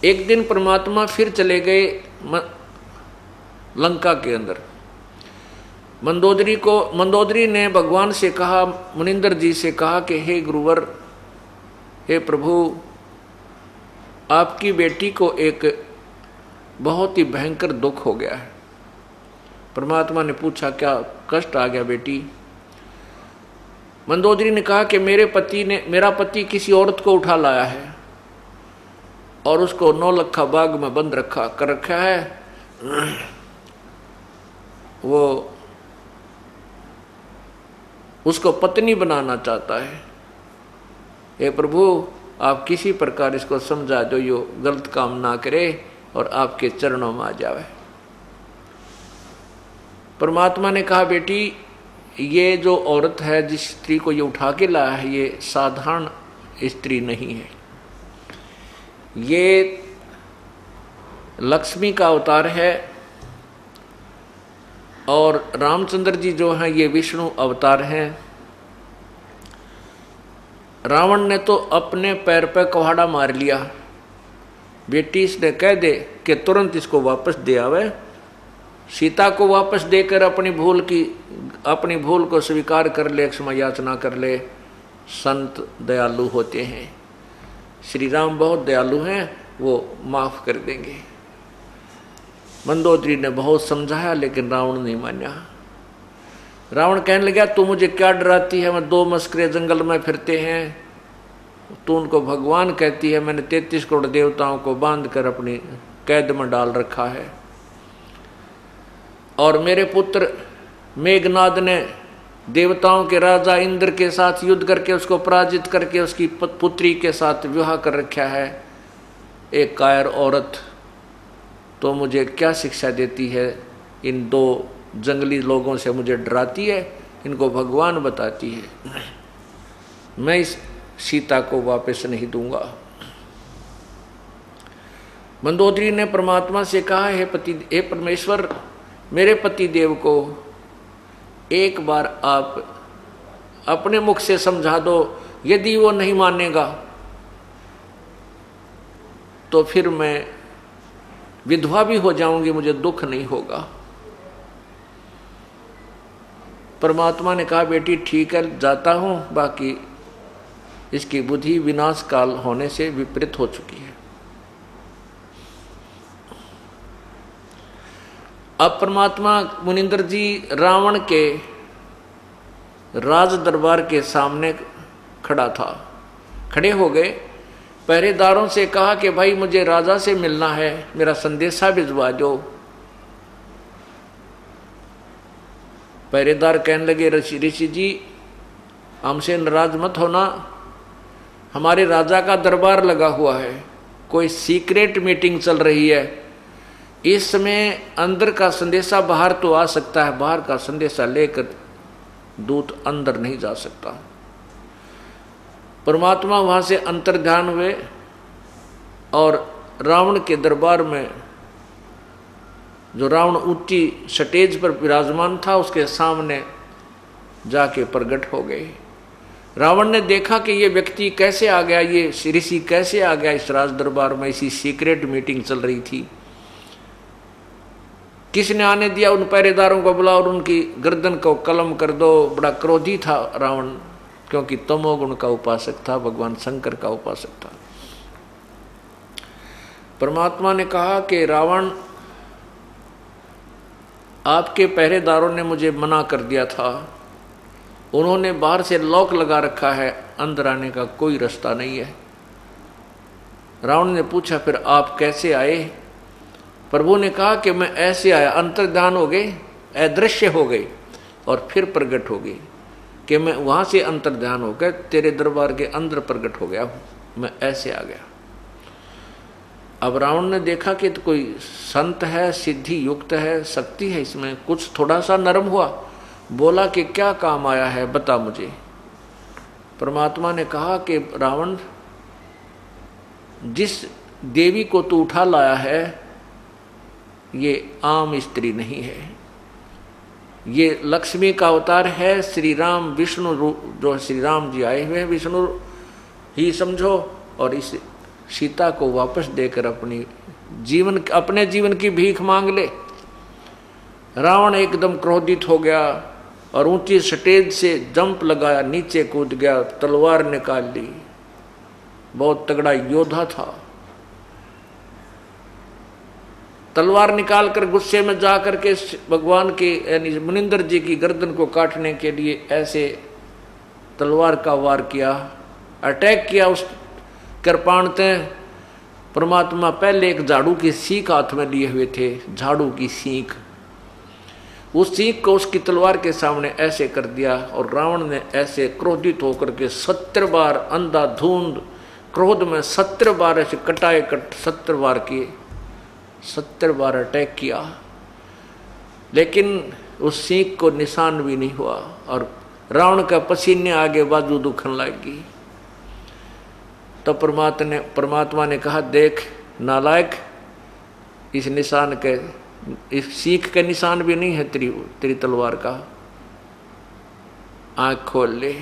Speaker 1: एक दिन परमात्मा फिर चले गए लंका के अंदर। मंदोदरी ने भगवान से कहा, मुनिंदर जी से कहा कि हे गुरुवर, हे प्रभु, आपकी बेटी को एक बहुत ही भयंकर दुख हो गया है। परमात्मा ने पूछा, क्या कष्ट आ गया बेटी? मंदोदरी ने कहा कि मेरा पति किसी औरत को उठा लाया है और उसको नौलखा बाग में बंद कर रखा है। वो उसको पत्नी बनाना चाहता है। हे प्रभु, आप किसी प्रकार इसको समझा दो, यो गलत काम ना करे और आपके चरणों में आ जावे। परमात्मा ने कहा, बेटी, ये जो औरत है, जिस स्त्री को ये उठा के लाया है, ये साधारण स्त्री नहीं है। ये लक्ष्मी का अवतार है और रामचंद्र जी जो हैं ये विष्णु अवतार हैं। रावण ने तो अपने पैर पर कुहाड़ा मार लिया। बेटी इसने कह दे कि तुरंत इसको वापस दे आवे, सीता को वापस देकर अपनी भूल को स्वीकार कर ले, क्षमा याचना कर ले। संत दयालु होते हैं, श्री राम बहुत दयालु हैं, वो माफ कर देंगे। मंदोदरी ने बहुत समझाया लेकिन रावण नहीं माना। रावण कहने लगा, तू मुझे क्या डराती है? मैं 2 मस्करे जंगल में फिरते हैं, तू उनको भगवान कहती है। मैंने 33 करोड़ देवताओं को बांध कर अपनी कैद में डाल रखा है। और मेरे पुत्र मेघनाद ने देवताओं के राजा इंद्र के साथ युद्ध करके उसको पराजित करके उसकी पुत्री के साथ विवाह कर रखा है। एक कायर औरत तो मुझे क्या शिक्षा देती है? इन 2 जंगली लोगों से मुझे डराती है, इनको भगवान बताती है। मैं इस सीता को वापस नहीं दूंगा। मंदोदरी ने परमात्मा से कहा, हे परमेश्वर, मेरे पति देव को एक बार आप अपने मुख से समझा दो। यदि वो नहीं मानेगा तो फिर मैं विधवा भी हो जाऊंगी, मुझे दुख नहीं होगा। परमात्मा ने कहा, बेटी ठीक है, जाता हूं, बाकी इसकी बुद्धि विनाश काल होने से विपरीत हो चुकी है। अब परमात्मा मुनिंदर जी रावण के राज दरबार के सामने खड़े हो गए। पहरेदारों से कहा कि भाई मुझे राजा से मिलना है, मेरा संदेशा भिजवा दो। पहरेदार कहने लगे, ऋषि जी, हमसे नाराज मत होना, हमारे राजा का दरबार लगा हुआ है, कोई सीक्रेट मीटिंग चल रही है। इस समय अंदर का संदेशा बाहर तो आ सकता है, बाहर का संदेशा लेकर दूत अंदर नहीं जा सकता। परमात्मा वहां से अंतर्ध्यान हुए और रावण के दरबार में, जो रावण ऊंची स्टेज पर विराजमान था, उसके सामने जाके प्रकट हो गए। रावण ने देखा कि ये व्यक्ति कैसे आ गया, ये ऋषि कैसे आ गया इस राज दरबार में, इसी सीक्रेट मीटिंग चल रही थी, किसने आने दिया? उन पहरेदारों को बुलाओ और उनकी गर्दन को कलम कर दो। बड़ा क्रोधी था रावण, क्योंकि तमोगुण का उपासक था, भगवान शंकर का उपासक था। परमात्मा ने कहा कि रावण, आपके पहरेदारों ने मुझे मना कर दिया था, उन्होंने बाहर से लॉक लगा रखा है, अंदर आने का कोई रास्ता नहीं है। रावण ने पूछा, फिर आप कैसे आए? प्रभु ने कहा कि मैं ऐसे आया, अंतर्ध्यान हो गए, अदृश्य हो गए और फिर प्रकट हो गई, कि मैं वहां से अंतर्ध्यान होकर तेरे दरबार के अंदर प्रकट हो गया, मैं ऐसे आ गया। अब रावण ने देखा कि तो कोई संत है, सिद्धि युक्त है, शक्ति है, इसमें कुछ थोड़ा सा नरम हुआ, बोला कि क्या काम आया है, बता मुझे। परमात्मा ने कहा कि रावण, जिस देवी को तू उठा लाया है ये आम स्त्री नहीं है, ये लक्ष्मी का अवतार है। श्री राम विष्णु रूप, जो श्री राम जी आए हुए हैं विष्णु ही समझो, और इस सीता को वापस देकर अपने जीवन की भीख मांग ले। रावण एकदम क्रोधित हो गया और ऊंची स्टेज से जंप लगाया, नीचे कूद गया, तलवार निकाल ली। बहुत तगड़ा योद्धा था। तलवार निकालकर गुस्से में जा करके भगवान के यानी मुनिंदर जी की गर्दन को काटने के लिए ऐसे तलवार का वार किया, अटैक किया उस कृपाणते। परमात्मा पहले एक झाड़ू की सीख हाथ में लिए हुए थे, झाड़ू की सीख, उस सीख को उसकी तलवार के सामने ऐसे कर दिया और रावण ने ऐसे क्रोधित होकर के 70 बार अंधाधुंध क्रोध में 70 बार ऐसे कटाए कट 70 बार किए, 70 बार अटैक किया, लेकिन उस सीख को निशान भी नहीं हुआ और रावण का पसीने आगे बाजू दुखने लगी। तो परमात्मा ने कहा, देख नालायक, इस निशान के, इस सीख के निशान भी नहीं है तेरी तलवार का, आंख खोल ले।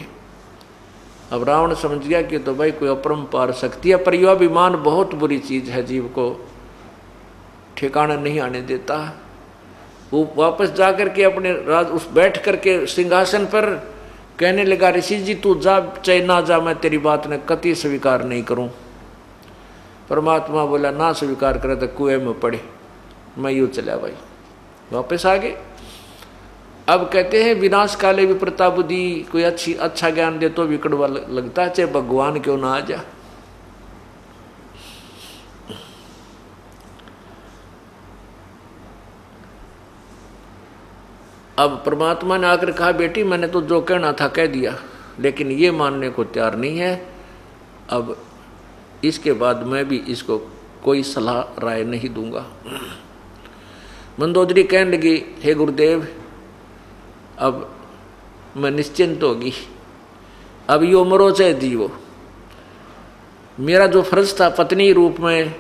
Speaker 1: अब रावण समझ गया कि तो भाई कोई अपरंपार शक्ति है, पर यह अभिमान बहुत बुरी चीज है, जीव को ठिकाना नहीं आने देता। वो वापस जाकर के अपने उस बैठ करके सिंहासन पर कहने लगा, ऋषि जी तू जा चाहे ना जा, मैं तेरी बात ने कति स्वीकार नहीं करूं। परमात्मा बोला, ना स्वीकार करे तो कुएं में पड़े। मैं यूँ चला भाई, वापस आ गए। अब कहते हैं विनाश काले विप्रता बुद्धि, कोई अच्छा ज्ञान दे तो भी कड़वा लगता है, चाहे भगवान क्यों ना आ जा। अब परमात्मा ने आकर कहा, बेटी मैंने तो जो कहना था कह दिया, लेकिन ये मानने को तैयार नहीं है। अब इसके बाद मैं भी इसको कोई सलाह राय नहीं दूंगा। मंदोदरी कहने लगी, हे गुरुदेव अब मैं निश्चिंत होगी, अब यो मरो चाहे जीवो, मेरा जो फर्ज था पत्नी रूप में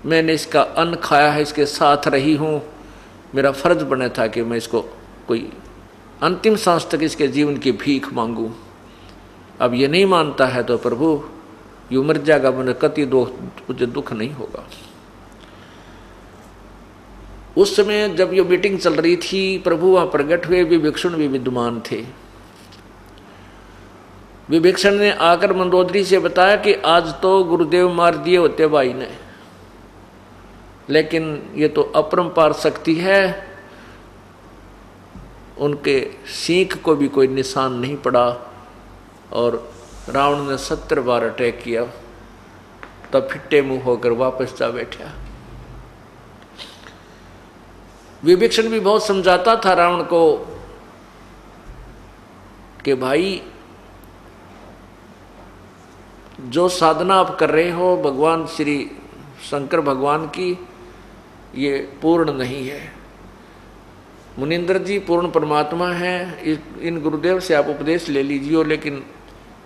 Speaker 1: मैंने इसका अन्न खाया है, इसके साथ रही हूँ, मेरा फर्ज बना था कि मैं इसको कोई अंतिम सांस तक इसके जीवन की भीख मांगूं। अब ये नहीं मानता है तो प्रभु यूं मर जाएगा, मुझे कति मुझे दुख नहीं होगा। उस समय जब ये मीटिंग चल रही थी, प्रभु वहां प्रकट हुए, विभीषण भी विद्यमान थे। विभीषण ने आकर मंदोदरी से बताया कि आज तो गुरुदेव मार दिए होते भाई ने, लेकिन ये तो अपरंपार शक्ति है, उनके सीख को भी कोई निशान नहीं पड़ा और रावण ने 70 बार अटैक किया, तब फिट्टे मुंह होकर वापस जा बैठा। विभीषण भी बहुत समझाता था रावण को कि भाई जो साधना आप कर रहे हो भगवान श्री शंकर भगवान की, ये पूर्ण नहीं है। मुनिंदर जी पूर्ण परमात्मा हैं, इन गुरुदेव से आप उपदेश ले लीजिए, लेकिन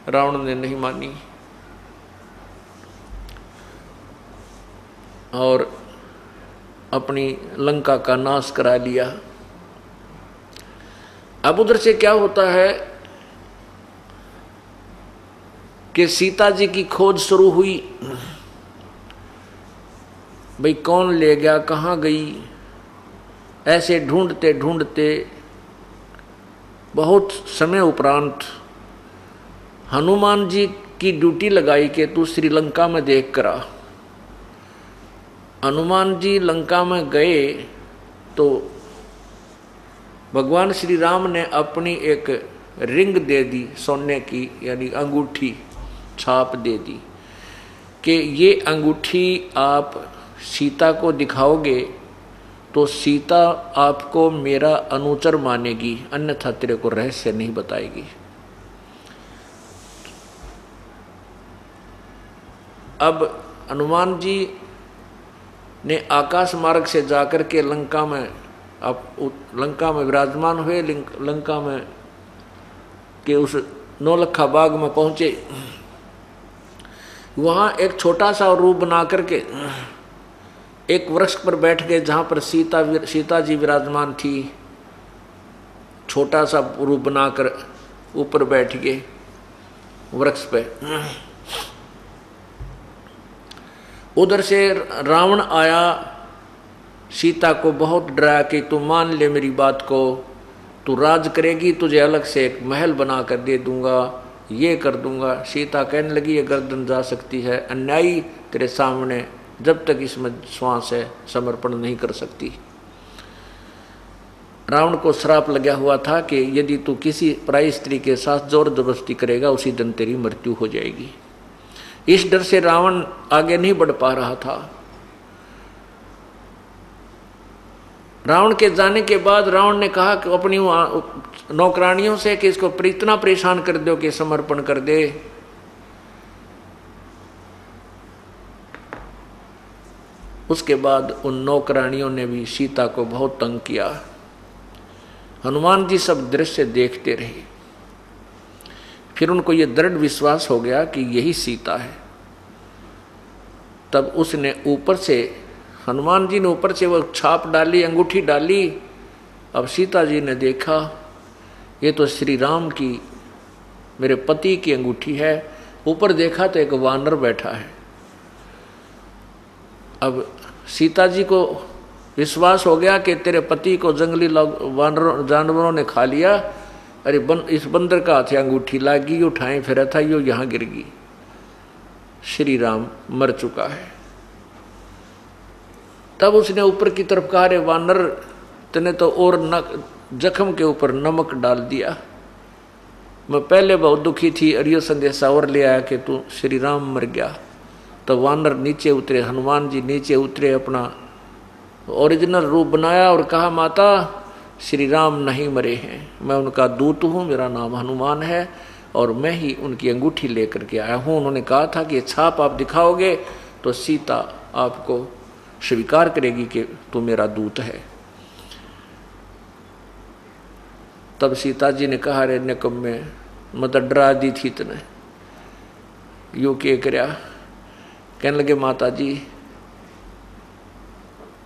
Speaker 1: रावण ने नहीं मानी और अपनी लंका का नाश करा लिया। अब उधर से क्या होता है कि सीता जी की खोज शुरू हुई। भाई कौन ले गया, कहाँ गई, ऐसे ढूंढते ढूंढते बहुत समय उपरांत हनुमान जी की ड्यूटी लगाई कि तू श्रीलंका में देख कर आ। हनुमान जी लंका में गए तो भगवान श्री राम ने अपनी एक रिंग दे दी सोने की, यानी अंगूठी छाप दे दी कि ये अंगूठी आप सीता को दिखाओगे तो सीता आपको मेरा अनुचर मानेगी, अन्यथा तेरे को रहस्य नहीं बताएगी। अब हनुमान जी ने आकाश मार्ग से जाकर के लंका में आप लंका में विराजमान हुए, लंका में के उस नौलखा बाग में पहुंचे। वहां एक छोटा सा रूप बना करके एक वृक्ष पर बैठ गए, जहां पर सीता जी विराजमान थी। छोटा सा रूप बनाकर ऊपर बैठ गए वृक्ष पे। उधर से रावण आया, सीता को बहुत डराया कि तू मान ले मेरी बात को, तू राज करेगी, तुझे अलग से एक महल बना कर दे दूंगा, ये कर दूंगा। सीता कहने लगी ये गर्दन जा सकती है, अन्यायी तेरे सामने जब तक इसमें श्वास है समर्पण नहीं कर सकती। रावण को श्राप लगा हुआ था कि यदि तू किसी पराई स्त्री के साथ जोर जबरदस्ती करेगा उसी दिन तेरी मृत्यु हो जाएगी। इस डर से रावण आगे नहीं बढ़ पा रहा था। रावण के जाने के बाद रावण ने कहा कि अपनी नौकरानियों से कि इसको इतना परेशान कर दो कि समर्पण कर दे। उसके बाद उन नौकरानियों ने भी सीता को बहुत तंग किया। हनुमान जी सब दृश्य देखते रहे। फिर उनको ये दृढ़ विश्वास हो गया कि यही सीता है। तब उसने ऊपर से, हनुमान जी ने ऊपर से वो छाप डाली, अंगूठी डाली। अब सीता जी ने देखा ये तो श्री राम की, मेरे पति की अंगूठी है। ऊपर देखा तो एक वानर बैठा है। अब सीता जी को विश्वास हो गया कि तेरे पति को जंगली जानवरों ने खा लिया। अरे इस बंदर का हाथ अंगूठी लागी, उठाए फिर था यो यहाँ गिर गई। श्री राम मर चुका है। तब उसने ऊपर की तरफ कहा, रे वानर तने तो और जख्म के ऊपर नमक डाल दिया। मैं पहले बहुत दुखी थी, अरियो संदेशा और ले आया कि तू श्री राम मर गया। तो वानर नीचे उतरे, हनुमान जी नीचे उतरे, अपना ओरिजिनल रूप बनाया और कहा, माता श्री राम नहीं मरे हैं, मैं उनका दूत हूँ, मेरा नाम हनुमान है और मैं ही उनकी अंगूठी लेकर के आया हूँ। उन्होंने कहा था कि छाप आप दिखाओगे तो सीता आपको स्वीकार करेगी कि तू मेरा दूत है। तब सीता जी ने कहा, रे निकम्मे मैं तो डरा दी थी तने, यू के करया। कहने लगे, माता जी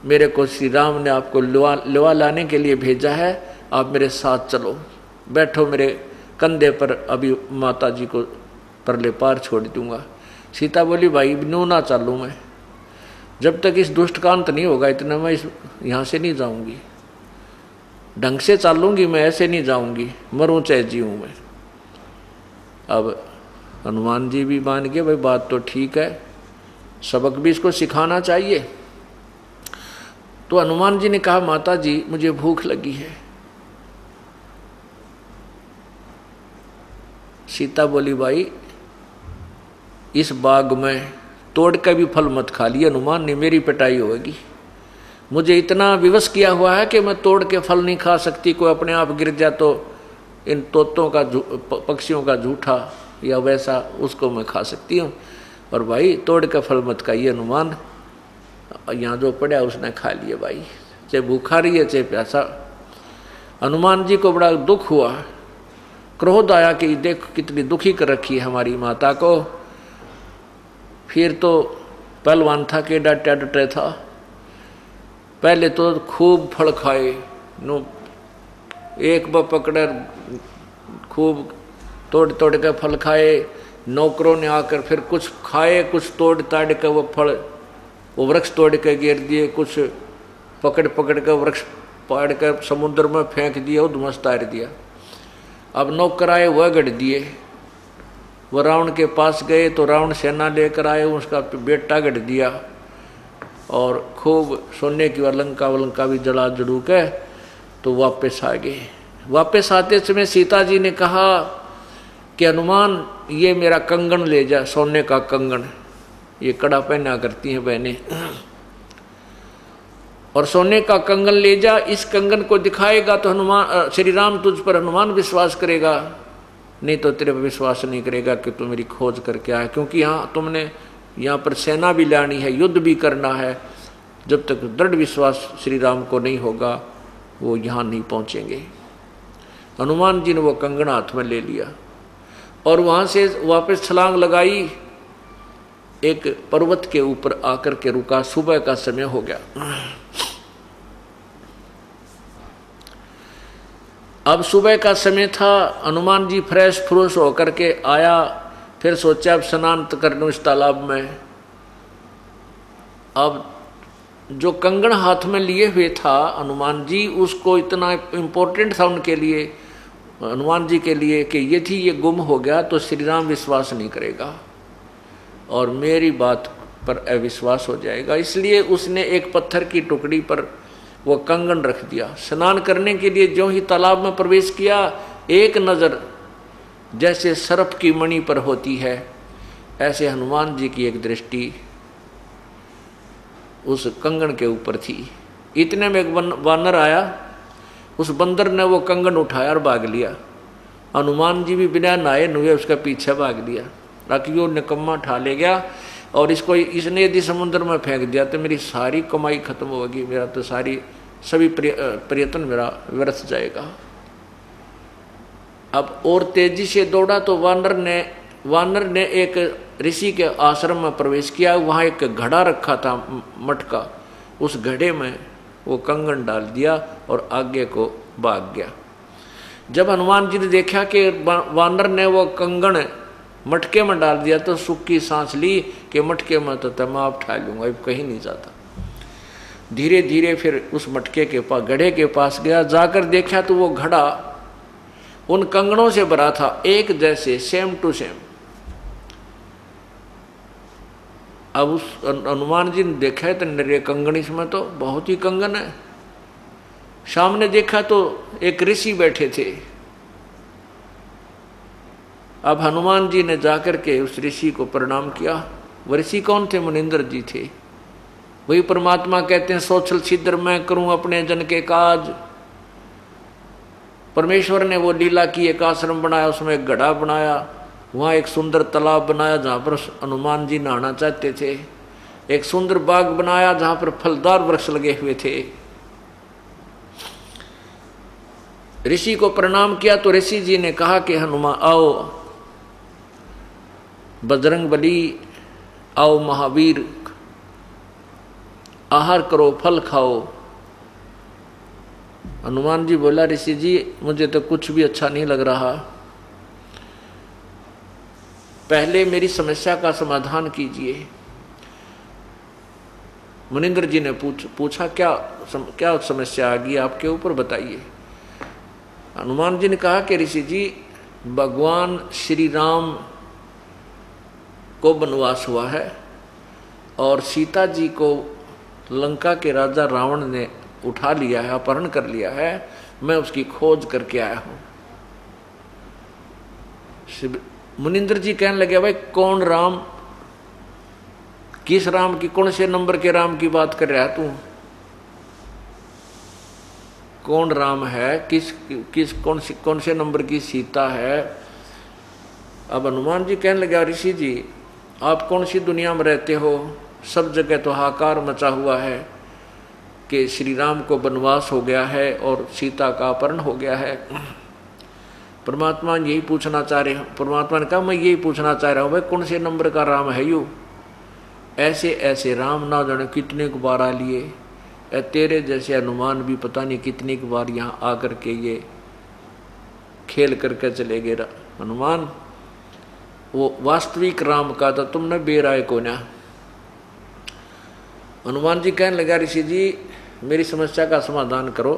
Speaker 1: मेरे को श्री राम ने आपको लवा लाने के लिए भेजा है, आप मेरे साथ चलो, बैठो मेरे कंधे पर, अभी माता जी को परले पार छोड़ दूंगा। सीता बोली, भाई नो ना चालूँ मैं, जब तक इस दुष्ट का अंत नहीं होगा इतना मैं यहाँ से नहीं जाऊंगी। ढंग से चालूंगी मैं, ऐसे नहीं जाऊंगी, मरूं चाहे जीऊं मैं। अब हनुमान जी भी मान गए, भाई बात तो ठीक है, सबक भी इसको सिखाना चाहिए। तो हनुमान जी ने कहा, माता जी मुझे भूख लगी है। सीता बोली, भाई इस बाग में तोड़ के भी फल मत खा लिए, हनुमान ने मेरी पिटाई होगी। मुझे इतना विवश किया हुआ है कि मैं तोड़ के फल नहीं खा सकती। कोई अपने आप गिर जाए तो इन तोतों का पक्षियों का झूठा या वैसा उसको मैं खा सकती हूँ, और भाई तोड़ के फल मत खाइए हनुमान। यहाँ जो पड़ा उसने खा लिए भाई, चाहे भूखा रही है चाहे प्यासा। हनुमान जी को बड़ा दुख हुआ, क्रोध आया कि देख कितनी दुखी कर रखी है हमारी माता को। फिर तो पहलवान था कि डटे डटे था, पहले तो खूब फल खाए, नो एक बार पकड़े खूब तोड़ तोड़ के फल खाए। नौकरों ने आकर फिर कुछ खाए, कुछ तोड़ ताड़ के वो फल वो वृक्ष तोड़ के गिर दिए, कुछ पकड़ पकड़ के वृक्ष पाड़ कर समुद्र में फेंक दिया, उधमस तार दिया। अब नौकर आए वह गढ़ दिए। वह रावण के पास गए तो रावण सेना लेकर आए, उसका बेटा गढ़ दिया और खूब सोने की वलंका वलंका भी जला जड़ू के तो वापस आ गए। वापस आते समय सीता जी ने कहा कि हनुमान ये मेरा कंगन ले जा, सोने का कंगन, ये कड़ा पहना करती हैं बहनें, और सोने का कंगन ले जा, इस कंगन को दिखाएगा तो हनुमान श्री राम तुझ पर हनुमान विश्वास करेगा, नहीं तो तेरे पर विश्वास नहीं करेगा कि तू मेरी खोज करके आया। क्योंकि यहाँ तुमने यहाँ पर सेना भी लानी है, युद्ध भी करना है, जब तक दृढ़ विश्वास श्री राम को नहीं होगा वो यहाँ नहीं पहुँचेंगे। हनुमान जी ने वो कंगन हाथ में ले लिया और वहाँ से वापस छलांग लगाई, एक पर्वत के ऊपर आकर के रुका। सुबह का समय हो गया। अब सुबह का समय था, हनुमान जी फ्रेश फ्रूश होकर के आया, फिर सोचा अब स्नान कर लूं इस तालाब में। अब जो कंगन हाथ में लिए हुए था हनुमान जी, उसको इतना इम्पोर्टेंट था उनके लिए, हनुमान जी के लिए, कि यदि ये गुम हो गया तो श्री राम विश्वास नहीं करेगा और मेरी बात पर अविश्वास हो जाएगा। इसलिए उसने एक पत्थर की टुकड़ी पर वो कंगन रख दिया। स्नान करने के लिए जो ही तालाब में प्रवेश किया, एक नज़र जैसे सर्प की मणि पर होती है, ऐसे हनुमान जी की एक दृष्टि उस कंगन के ऊपर थी। इतने में एक वानर आया, उस बंदर ने वो कंगन उठाया और भाग लिया। हनुमान जी भी बिना नहाए नुए उसका पीछे भाग लिया, ताकि वो निकम्मा उठा ले गया और इसने यदि समुद्र में फेंक दिया तो मेरी सारी कमाई खत्म होगी, मेरा तो सभी प्रयत्न मेरा व्यर्थ जाएगा। अब और तेजी से दौड़ा तो वानर ने एक ऋषि के आश्रम में प्रवेश किया। वहाँ एक घड़ा रखा था मटका, उस घड़े में वो कंगन डाल दिया और आगे को भाग गया। जब हनुमान जी ने देखा कि वानर ने वो कंगन मटके में डाल दिया तो सुख सांस ली कि मटके में तो मैं आप उठा लूंगा, अब कहीं नहीं जाता। धीरे धीरे फिर उस मटके के पास, घड़े के पास गया। जाकर देखा तो वो घड़ा उन कंगनों से भरा था, एक जैसे, सेम टू सेम। अब उस हनुमान जी ने देखा तो नरे कंगन, इसमें तो बहुत ही कंगन है। सामने देखा तो एक ऋषि बैठे थे। अब हनुमान जी ने जाकर के उस ऋषि को प्रणाम किया। वो ऋषि कौन थे? मुनिंद्र जी थे। वही परमात्मा कहते हैं, सोचल छिद्र मैं करूं अपने जन के काज। परमेश्वर ने वो लीला की, एक आश्रम बनाया, उसमें एक घड़ा बनाया, वहाँ एक सुंदर तालाब बनाया जहाँ पर हनुमान जी नहाना चाहते थे। एक सुंदर बाग बनाया जहाँ पर फलदार वृक्ष लगे हुए थे। ऋषि को प्रणाम किया तो ऋषि जी ने कहा कि हनुमान आओ, बजरंग बली आओ, महावीर, आहार करो, फल खाओ। हनुमान जी बोला, ऋषि जी मुझे तो कुछ भी अच्छा नहीं लग रहा, पहले मेरी समस्या का समाधान कीजिए। मुनिंद्र जी ने पूछा क्या समस्या आ गई आपके ऊपर, बताइए। हनुमान जी ने कहा कि ऋषि जी, भगवान श्री राम को वनवास हुआ है और सीता जी को लंका के राजा रावण ने उठा लिया है, अपहरण कर लिया है। मैं उसकी खोज करके आया हूं। मुनिंद्र जी कहने लगे, भाई कौन राम, किस राम की, कौन से नंबर के राम की बात कर रहा है तू? कौन राम है, कौन से नंबर की सीता है? अब हनुमान जी कहने लगे, ऋषि जी आप कौन सी दुनिया में रहते हो? सब जगह तो हाहाकार मचा हुआ है कि श्री राम को वनवास हो गया है और सीता का अपहरण हो गया है। परमात्मा यही पूछना चाह रहे हैं। परमात्मा ने कहा, मैं यही पूछना चाह रहा हूँ, भाई कौन से नंबर का राम है यू? ऐसे ऐसे राम ना जाने कितने को बार आ लिए, तेरे जैसे हनुमान भी पता नहीं कितनी बार यहाँ आकर के ये खेल करके चले गए। हनुमान, वो वास्तविक राम का तो तुमने बेराय को ना। हनुमान जी कहने लगा, ऋषि जी मेरी समस्या का समाधान करो।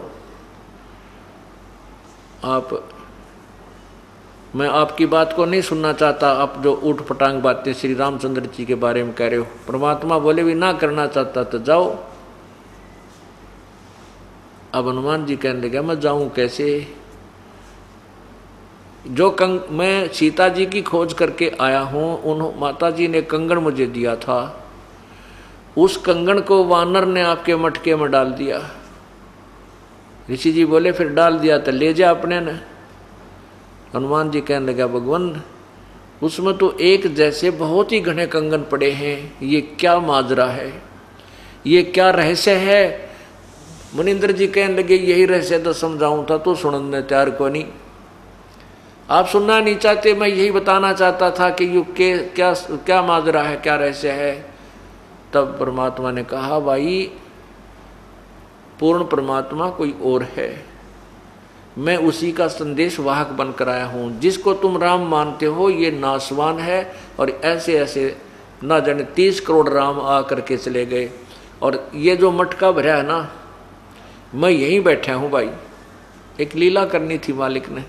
Speaker 1: मैं आपकी बात को नहीं सुनना चाहता, आप जो ऊट पटांग बातें श्री रामचंद्र जी के बारे में कह रहे हो। परमात्मा बोले, भी ना करना चाहता तो जाओ। अब हनुमान जी कहने लगे, मैं जाऊं कैसे? मैं सीता जी की खोज करके आया हूं, उन माता जी ने कंगन मुझे दिया था, उस कंगन को वानर ने आपके मटके में डाल दिया। ऋषि जी बोले, फिर डाल दिया तो ले जा अपने ने। हनुमान जी कहने लगा, भगवान उसमें तो एक जैसे बहुत ही घने कंगन पड़े हैं, ये क्या माजरा है, ये क्या रहस्य है? मुनिंद्र जी कहने लगे यही रहस्य तो समझाऊं था तो सुनने तैयार को नहीं, आप सुनना नहीं चाहते, मैं यही बताना चाहता था कि युग के क्या क्या माजरा है, क्या रहस्य है। तब परमात्मा ने कहा भाई पूर्ण परमात्मा कोई और है, मैं उसी का संदेश वाहक बनकर आया हूं। जिसको तुम राम मानते हो ये नासवान है, और ऐसे ऐसे ना जाने 30 करोड़ राम आ करके चले गए, और ये जो मटका भरा है ना, मैं यहीं बैठा हूं भाई। एक लीला करनी थी मालिक ने,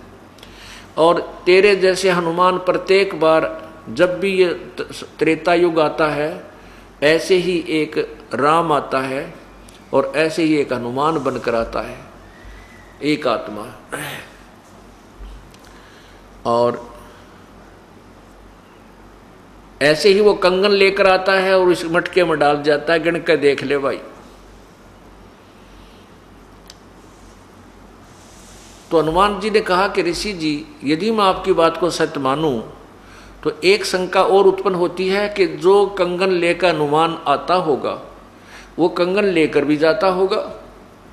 Speaker 1: और तेरे जैसे हनुमान प्रत्येक बार जब भी ये त्रेता युग आता है ऐसे ही एक राम आता है और ऐसे ही एक हनुमान बनकर आता है, एक आत्मा। और ऐसे ही वो कंगन लेकर आता है और इस मटके में डाल जाता है, गिन के देख ले भाई। तो हनुमान जी ने कहा कि ऋषि जी यदि मैं आपकी बात को सत्य मानूं तो एक शंका और उत्पन्न होती है कि जो कंगन लेकर हनुमान आता होगा वो कंगन लेकर भी जाता होगा।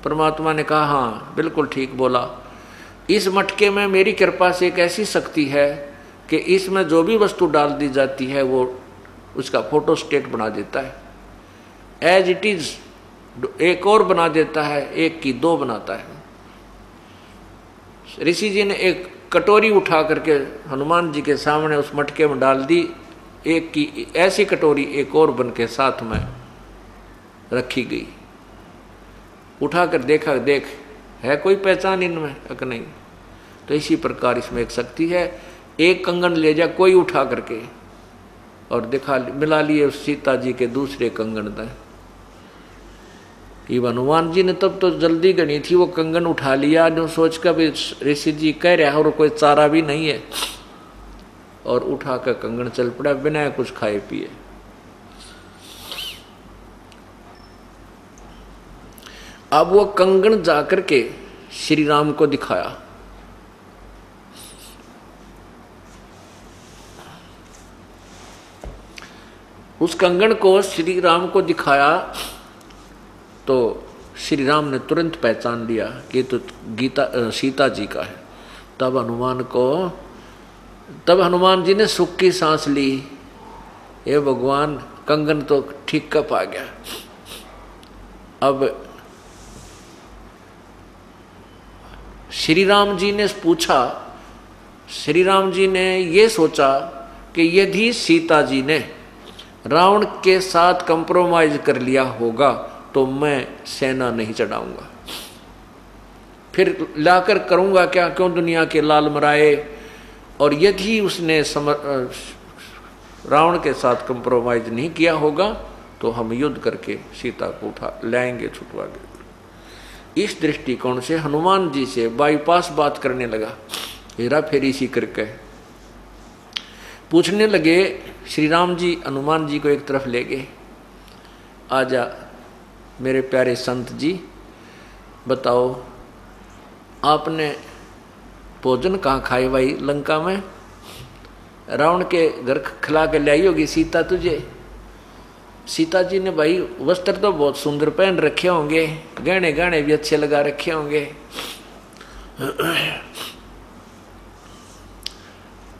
Speaker 1: परमात्मा ने कहा हाँ बिल्कुल ठीक बोला, इस मटके में मेरी कृपा से एक ऐसी शक्ति है कि इसमें जो भी वस्तु डाल दी जाती है वो उसका फोटो स्टेट बना देता है, एज इट इज एक और बना देता है, एक की दो बनाता है। ऋषि जी ने एक कटोरी उठा करके हनुमान जी के सामने उस मटके में डाल दी, एक की ऐसी कटोरी एक और बन के साथ में रखी गई। उठाकर देखा, देख है कोई पहचान इनमें अक नहीं। तो इसी प्रकार इसमें एक शक्ति है, एक कंगन ले जा कोई उठा करके और दिखा मिला लिए उस सीता जी के दूसरे कंगन तक। हनुमान जी ने तब तो जल्दी गनी थी, वो कंगन उठा लिया जो सोच कर भी ऋषि जी कह रहे और कोई चारा भी नहीं है, और उठा कर कंगन चल पड़ा बिना कुछ खाए पिए। अब वो कंगन जाकर के श्री राम को दिखाया। उस कंगन को श्री राम को दिखाया तो श्री राम ने तुरंत पहचान लिया कि तो सीता जी का है। तब हनुमान जी ने सुख की सांस ली, ये भगवान कंगन तो ठीक कप आ गया। अब श्री राम जी ने पूछा, श्री राम जी ने ये सोचा कि यदि सीता जी ने रावण के साथ कंप्रोमाइज कर लिया होगा तो मैं सेना नहीं चढ़ाऊंगा, फिर लाकर करूंगा क्या, क्यों दुनिया के लाल मराए। और यदि उसने रावण के साथ कंप्रोमाइज नहीं किया होगा तो हम युद्ध करके सीता को उठा लाएंगे, छुटवा के। इस दृष्टिकोण से हनुमान जी से बाईपास बात करने लगा, हेरा फेरी सी करके पूछने लगे। श्री राम जी हनुमान जी को एक तरफ ले गए, आजा मेरे प्यारे संत जी बताओ आपने भोजन कहाँ खाए भाई लंका में, रावण के घर खिला के लाई होगी सीता तुझे। सीता जी ने भाई वस्त्र तो बहुत सुंदर पहन रखे होंगे, गहने गहने भी अच्छे लगा रखे होंगे।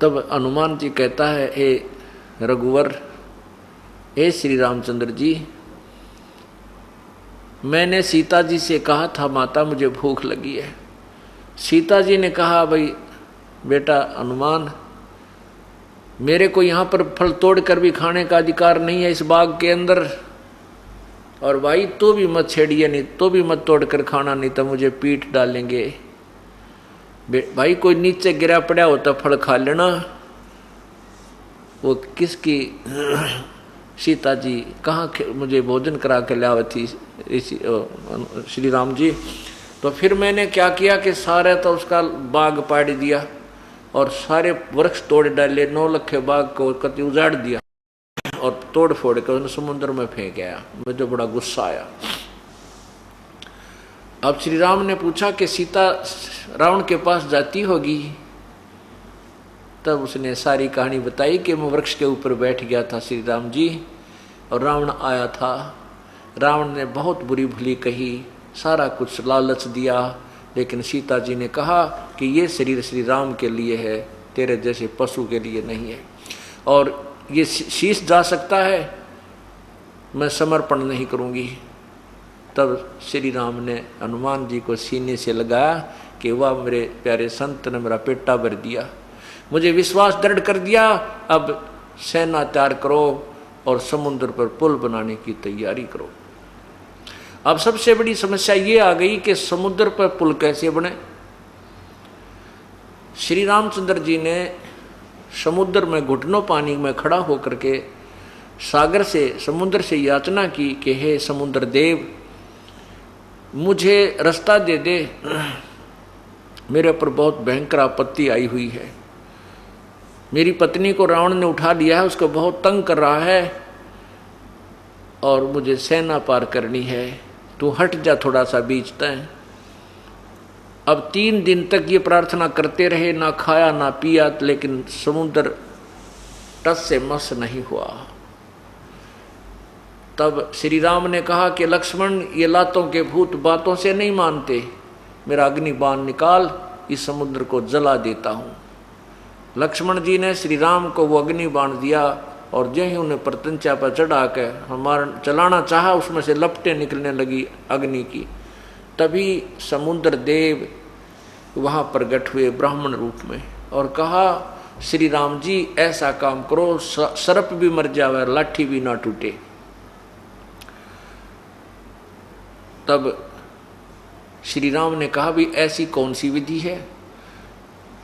Speaker 1: तब हनुमान जी कहता है, हे रघुवर, हे श्री रामचंद्र जी, मैंने सीता जी से कहा था माता मुझे भूख लगी है। सीता जी ने कहा भाई बेटा हनुमान, मेरे को यहाँ पर फल तोड़ कर भी खाने का अधिकार नहीं है इस बाग के अंदर, और भाई तू भी मत छेड़िए, नहीं तो भी मत तोड़ कर खाना, नहीं तो मुझे पीठ डालेंगे। भाई कोई नीचे गिरा पड़ा होता फल खा लेना। वो किसकी सीता जी कहाँ मुझे भोजन करा के लाया थी श्री राम जी। तो फिर मैंने क्या किया कि सारा तो उसका बाग पाड़ दिया और सारे वृक्ष तोड़ डाले, 9 लखे बाग को कति उजाड़ दिया और तोड़ फोड़ कर उन्हें समुद्र में फेंक आया। मुझे बड़ा गुस्सा आया। अब श्री राम ने पूछा कि सीता रावण के पास जाती होगी। तब उसने सारी कहानी बताई कि मैं वृक्ष के ऊपर बैठ गया था श्री राम जी, और रावण आया था। रावण ने बहुत बुरी भली कही सारा कुछ लालच दिया, लेकिन सीता जी ने कहा कि ये शरीर श्री राम के लिए है, तेरे जैसे पशु के लिए नहीं है, और ये शीश जा सकता है, मैं समर्पण नहीं करूँगी। तब श्री राम ने हनुमान जी को सीने से लगाया कि वाह मेरे प्यारे संत ने मेरा पेटा भर दिया, मुझे विश्वास दृढ़ कर दिया, अब सेना तैयार करो और समुद्र पर पुल बनाने की तैयारी करो। अब सबसे बड़ी समस्या ये आ गई कि समुद्र पर पुल कैसे बने। श्री रामचंद्र जी ने समुद्र में घुटनों पानी में खड़ा होकर के सागर से, समुद्र से याचना की कि हे समुद्र देव, मुझे रास्ता दे दे, मेरे ऊपर बहुत भयंकर आपत्ति आई हुई है, मेरी पत्नी को रावण ने उठा लिया है, उसको बहुत तंग कर रहा है और मुझे सेना पार करनी है, तू हट जा थोड़ा सा बीच तय। अब 3 दिन तक ये प्रार्थना करते रहे, ना खाया ना पिया, लेकिन समुद्र टस से मस नहीं हुआ। तब श्री राम ने कहा कि लक्ष्मण, ये लातों के भूत बातों से नहीं मानते, मेरा अग्नि बाण निकाल, इस समुद्र को जला देता हूँ। लक्ष्मण जी ने श्री राम को वो अग्नि बाण दिया और जो ही उन्हें प्रत्यंचा पर चढ़ा कर हमारा चलाना चाहा, उसमें से लपटें निकलने लगी अग्नि की। तभी समुद्र देव वहाँ प्रकट हुए ब्राह्मण रूप में और कहा, श्री राम जी ऐसा काम करो, सर्प भी मर जावे, लाठी भी ना टूटे। तब श्री राम ने कहा, भी ऐसी कौन सी विधि है।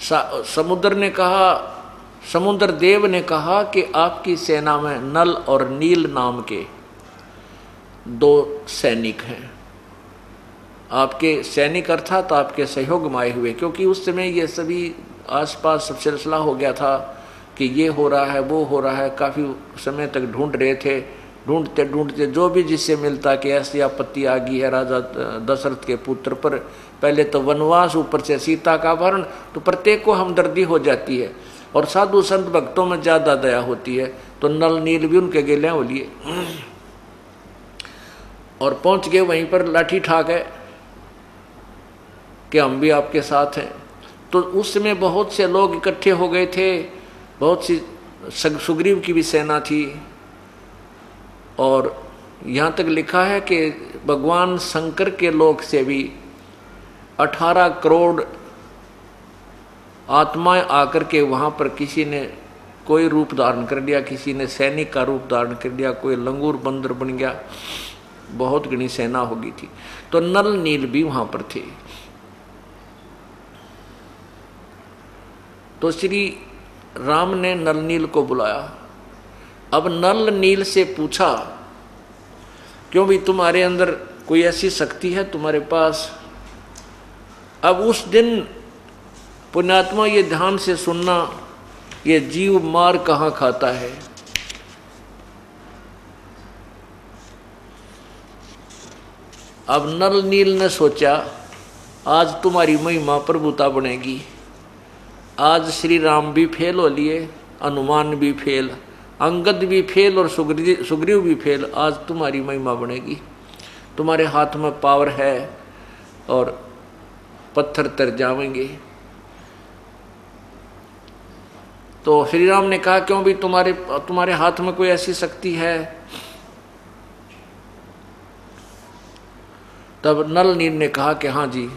Speaker 1: समुद्र ने कहा, समुद्र देव ने कहा कि आपकी सेना में नल और नील नाम के 2 सैनिक हैं। आपके सैनिक अर्थात आपके सहयोग में आए हुए, क्योंकि उस समय ये सभी आसपास सब सिलसिला हो गया था कि ये हो रहा है वो हो रहा है, काफ़ी समय तक ढूंढ रहे थे। ढूंढते ढूंढते जो भी जिससे मिलता कि ऐसी आपत्ति आ गई है राजा दशरथ के पुत्र पर, पहले तो वनवास, ऊपर से सीता का अपहरण, तो प्रत्येक को हमदर्दी हो जाती है और साधु संत भक्तों में ज़्यादा दया होती है। तो नल नील भी उनके गेले हो लिए और पहुंच गए वहीं पर लाठी ठाक है कि हम भी आपके साथ हैं। तो उस समय बहुत से लोग इकट्ठे हो गए थे, बहुत सी सुग्रीव की भी सेना थी, और यहाँ तक लिखा है कि भगवान शंकर के लोक से भी 18 करोड़ आत्माएं आकर के वहाँ पर किसी ने कोई रूप धारण कर लिया, किसी ने सैनिक का रूप धारण कर लिया, कोई लंगूर बंदर बन गया, बहुत घनी सेना हो गई थी। तो नल नील भी वहाँ पर थे। तो श्री राम ने नल नील को बुलाया। अब नल नील से पूछा, क्यों भी तुम्हारे अंदर कोई ऐसी शक्ति है तुम्हारे पास। अब उस दिन पुण्यात्मा ये ध्यान से सुनना, ये जीव मार कहाँ खाता है। अब नल नील ने सोचा, आज तुम्हारी महिमा प्रभुता बनेगी। आज श्री राम भी फेल हो लिए, हनुमान भी फेल, अंगद भी फेल और सुग्रीव भी फेल। आज तुम्हारी महिमा बनेगी, तुम्हारे हाथ में पावर है और पत्थर तर जाएंगे। तो श्री राम ने कहा, क्यों भी तुम्हारे हाथ में कोई ऐसी शक्ति है। तब नल नील ने कहा कि हाँ जी,